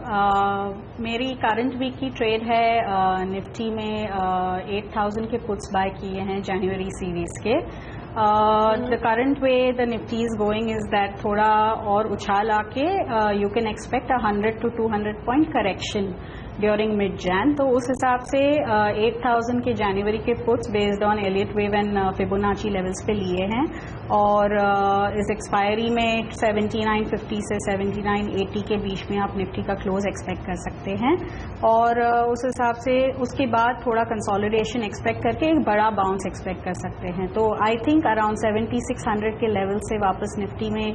Speaker 12: मेरी करंट वीक की ट्रेड है निफ्टी में 8000 के पुट्स बाय किए हैं जनवरी सीरीज के। The current way the Nifty is going is that थोड़ा और उछाल आके you can expect 100 to 200 point correction during mid Jan. तो उस हिसाब से 8000 के जनवरी के puts based on Elliott wave and Fibonacci levels पे लिए हैं और इस एक्सपायरी में 7950 से 7980 के बीच में आप निफ्टी का क्लोज एक्सपेक्ट कर सकते हैं और उस हिसाब से उसके बाद थोड़ा कंसोलिडेशन एक्सपेक्ट करके एक बड़ा बाउंस एक्सपेक्ट कर सकते हैं। तो आई थिंक अराउंड 7600 के लेवल से वापस निफ्टी में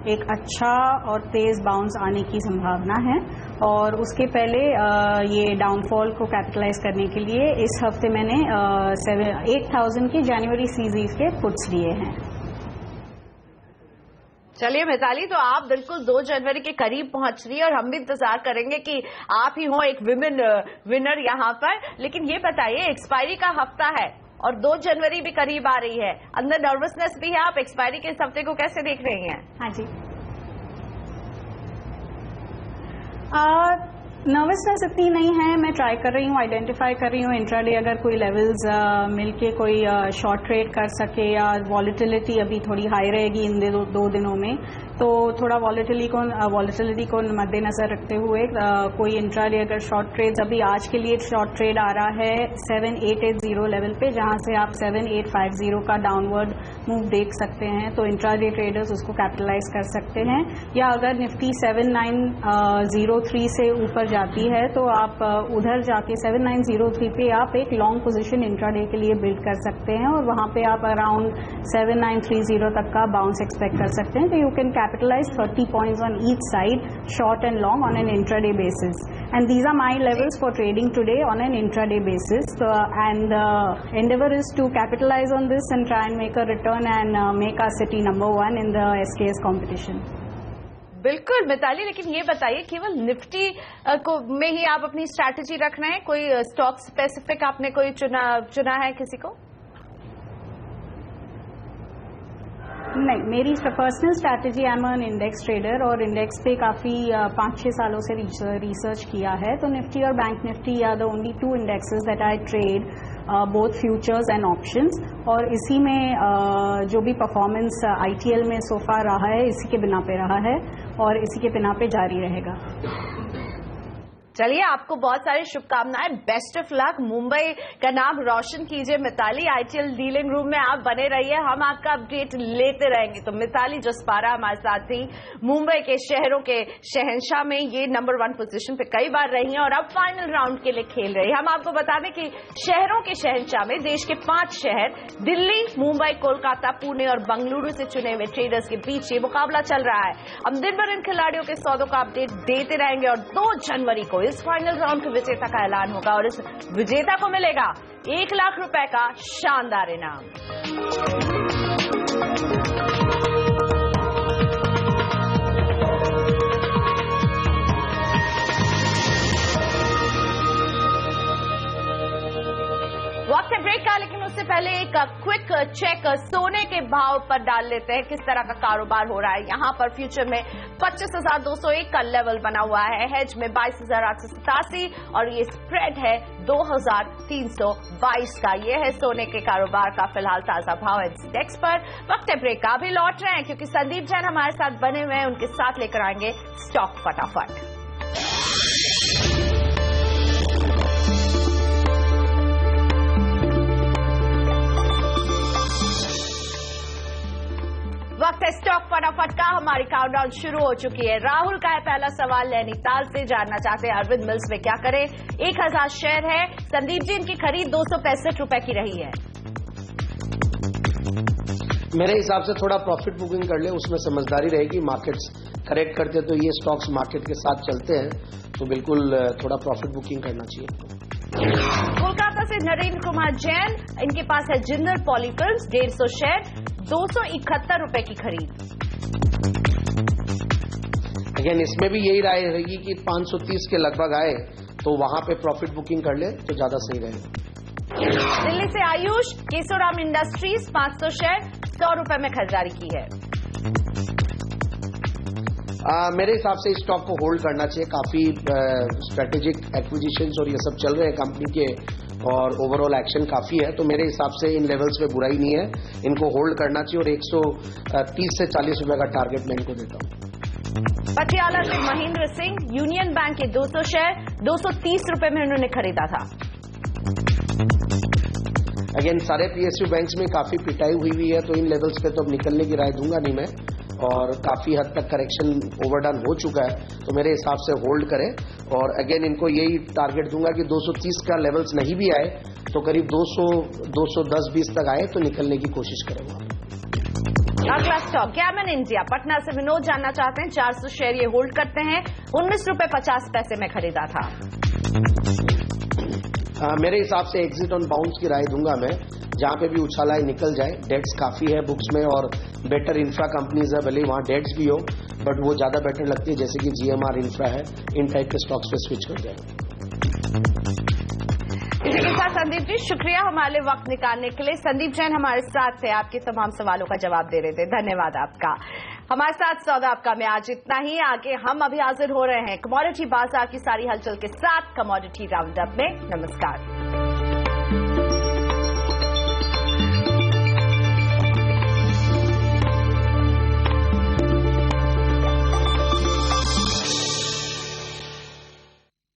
Speaker 12: एक अच्छा और तेज बाउंस आने की संभावना है और उसके पहले ये डाउनफॉल को कैपिटलाइज करने के लिए इस हफ्ते मैंने 8000 के जनवरी सीरीज के पुट्स लिए हैं।
Speaker 1: चलिए मिताली, तो आप बिल्कुल 2 जनवरी के करीब पहुंच रही है और हम भी इंतजार करेंगे कि आप ही हो एक विमेन विनर यहाँ पर। लेकिन ये बताइए, एक्सपायरी का हफ्ता है और 2 जनवरी भी करीब आ रही है, अंदर नर्वसनेस भी है। आप एक्सपायरी के इस हफ्ते को कैसे देख रही हैं?
Speaker 12: हाँ जी, नर्वसनेस इतनी नहीं है। मैं ट्राई कर रही हूँ, आइडेंटिफाई कर रही हूँ इंट्राडे अगर कोई लेवल्स मिलके कोई शॉर्ट ट्रेड कर सके या वॉलेटिलिटी अभी थोड़ी हाई रहेगी इन 2 दिनों में, तो थोड़ा वॉलेटिलिटी को मद्देनजर रखते हुए कोई इंट्राडे अगर शॉर्ट ट्रेड्स, अभी आज के लिए शॉर्ट ट्रेड आ रहा है 7880 लेवल पे, जहां से आप 7850 का डाउनवर्ड मूव देख सकते हैं, तो इंट्राडे ट्रेडर्स उसको कैपिटलाइज कर सकते हैं। या अगर निफ्टी 7903 से ऊपर जाती है तो आप उधर जाके 7903 पे आप एक लॉन्ग पोजीशन इंट्राडे के लिए बिल्ड कर सकते हैं और वहां पे आप अराउंड 7930 तक का बाउंस एक्सपेक्ट कर सकते हैं। तो you can capitalize 30 points on each side, short and long, on an intraday basis. And these are my levels for trading today on an intraday basis. And endeavor is to capitalize on this and try and make a return and make our city number 1 in the SKS competition.
Speaker 1: बिल्कुल मिताली, लेकिन ये बताइए, केवल Nifty को में ही आप अपनी strategy रखना है? कोई स्टॉक स्पेसिफिक आपने कोई चुना है किसी को?
Speaker 12: नहीं, मेरी personal strategy, I am an index trader और इंडेक्स पे काफ़ी 5-6 सालों से रिसर्च किया है। तो निफ्टी और bank Nifty are the only 2 indexes that I trade, both futures and options, और इसी में जो भी परफॉर्मेंस ITL में सो फार रहा है इसी के बिना पे रहा है और इसी के बिना पे जारी रहेगा।
Speaker 1: चलिए, आपको बहुत सारी शुभकामनाएं, बेस्ट ऑफ लक, मुंबई का नाम रोशन कीजिए मिताली। ITL डीलिंग रूम में आप बने रहिए, हम आपका अपडेट लेते रहेंगे। तो मिताली जसपारा हमारे साथ थी, मुंबई के शहरों के शहंशाह में ये नंबर 1 पोजीशन पे कई बार रही हैं और अब फाइनल राउंड के लिए खेल रही है। हम आपको बता दें कि शहरों के शहंशाह में देश के 5 शहर दिल्ली, मुंबई, कोलकाता, पुणे और बंगलुरु से चुने हुए ट्रेडर्स के बीच ये मुकाबला चल रहा है। हम दिन भर इन खिलाड़ियों के सौदों का अपडेट देते रहेंगे और 2 जनवरी को इस फाइनल राउंड के विजेता का ऐलान होगा और इस विजेता को मिलेगा 1 लाख रुपए का शानदार इनाम। वक्त है ब्रेक का, लेकिन उससे पहले एक क्विक चेक सोने के भाव पर डाल लेते हैं, किस तरह का कारोबार हो रहा है। यहां पर फ्यूचर में 25,201 का लेवल बना हुआ है, हेज में 22,887 और ये स्प्रेड है 2,322 का। ये है सोने के कारोबार का फिलहाल ताजा भाव इंडेक्स पर। वक्त है ब्रेक का, अभी लौट रहे हैं क्योंकि संदीप जैन हमारे साथ बने हुए हैं, उनके साथ लेकर आएंगे स्टॉक फटाफट। वक्त है स्टॉक फटाफट का, हमारी काउंटडाउन शुरू हो चुकी है। राहुल का है पहला सवाल नैनीताल से, जानना चाहते हैं अरविंद मिल्स में क्या करें। 1000 शेयर है। संदीप जी, इनकी खरीद 265 रुपए की रही है।
Speaker 7: मेरे हिसाब से थोड़ा प्रॉफिट बुकिंग कर ले, उसमें समझदारी रहेगी। मार्केट्स करेक्ट करते तो ये स्टॉक्स मार्केट के साथ चलते हैं, तो बिल्कुल थोड़ा प्रॉफिट बुकिंग करना चाहिए।
Speaker 1: कोलकाता से नरेंद्र कुमार जैन, इनके पास है जिंदल पॉलीफिल्म्स 150 शेयर, 271 रुपए की खरीद।
Speaker 7: अगेन इसमें भी यही राय रहेगी कि 530 के लगभग आए तो वहां पे प्रॉफिट बुकिंग कर ले तो ज्यादा सही रहेगा।
Speaker 1: दिल्ली से आयुष, केशोराम इंडस्ट्रीज 500 शेयर 100 रुपए में खरीदारी की है।
Speaker 7: मेरे हिसाब से इस स्टॉक को होल्ड करना चाहिए। काफी स्ट्रेटेजिक एक्विजिशंस और ये सब चल रहे हैं कंपनी के और ओवरऑल एक्शन काफी है, तो मेरे हिसाब से इन लेवल्स पे बुराई नहीं है, इनको होल्ड करना चाहिए और 130 से 40 रुपए का टारगेट मैं इनको देता हूं।
Speaker 1: पटियाला से महेंद्र सिंह, यूनियन बैंक के 200 शेयर 230 रुपए में उन्होंने खरीदा था।
Speaker 7: अगेन सारे पीएसयू बैंक्स में काफी पिटाई हुई है, तो इन लेवल्स पे तो अब निकलने की राय दूंगा नहीं मैं, और काफी हद तक करेक्शन ओवरडन हो चुका है, तो मेरे हिसाब से होल्ड करें। और अगेन इनको यही टारगेट दूंगा कि 230 का लेवल्स नहीं भी आए तो करीब 210-20 तक आए तो निकलने की कोशिश करेंगे।
Speaker 1: अगला स्टॉक गैमन इंडिया, पटना से विनोद जानना चाहते हैं 400 शेयर ये होल्ड करते हैं, 19 रुपए 50 पैसे में खरीदा था।
Speaker 7: मेरे हिसाब से एग्जिट ऑन बाउंस की राय दूंगा मैं, जहां पे भी उछाला है निकल जाए। डेट्स काफी है बुक्स में और बेटर इंफ्रा कंपनीज है, भले वहां डेट्स भी हो बट वो ज्यादा बेटर लगती है, जैसे कि जीएमआर इंफ्रा है, इन टाइप के स्टॉक्स पे स्विच कर जाए।
Speaker 1: इसी के साथ संदीप जी शुक्रिया हमारे लिए वक्त निकालने के लिए। संदीप जैन हमारे साथ थे, आपके तमाम सवालों का जवाब दे रहे थे, धन्यवाद आपका। हमारे साथ सौदा आपका में आज इतना ही। आगे हम अभी हाजिर हो रहे हैं कमोडिटी बाजार की सारी हलचल के साथ कमोडिटी राउंड अप में। नमस्कार।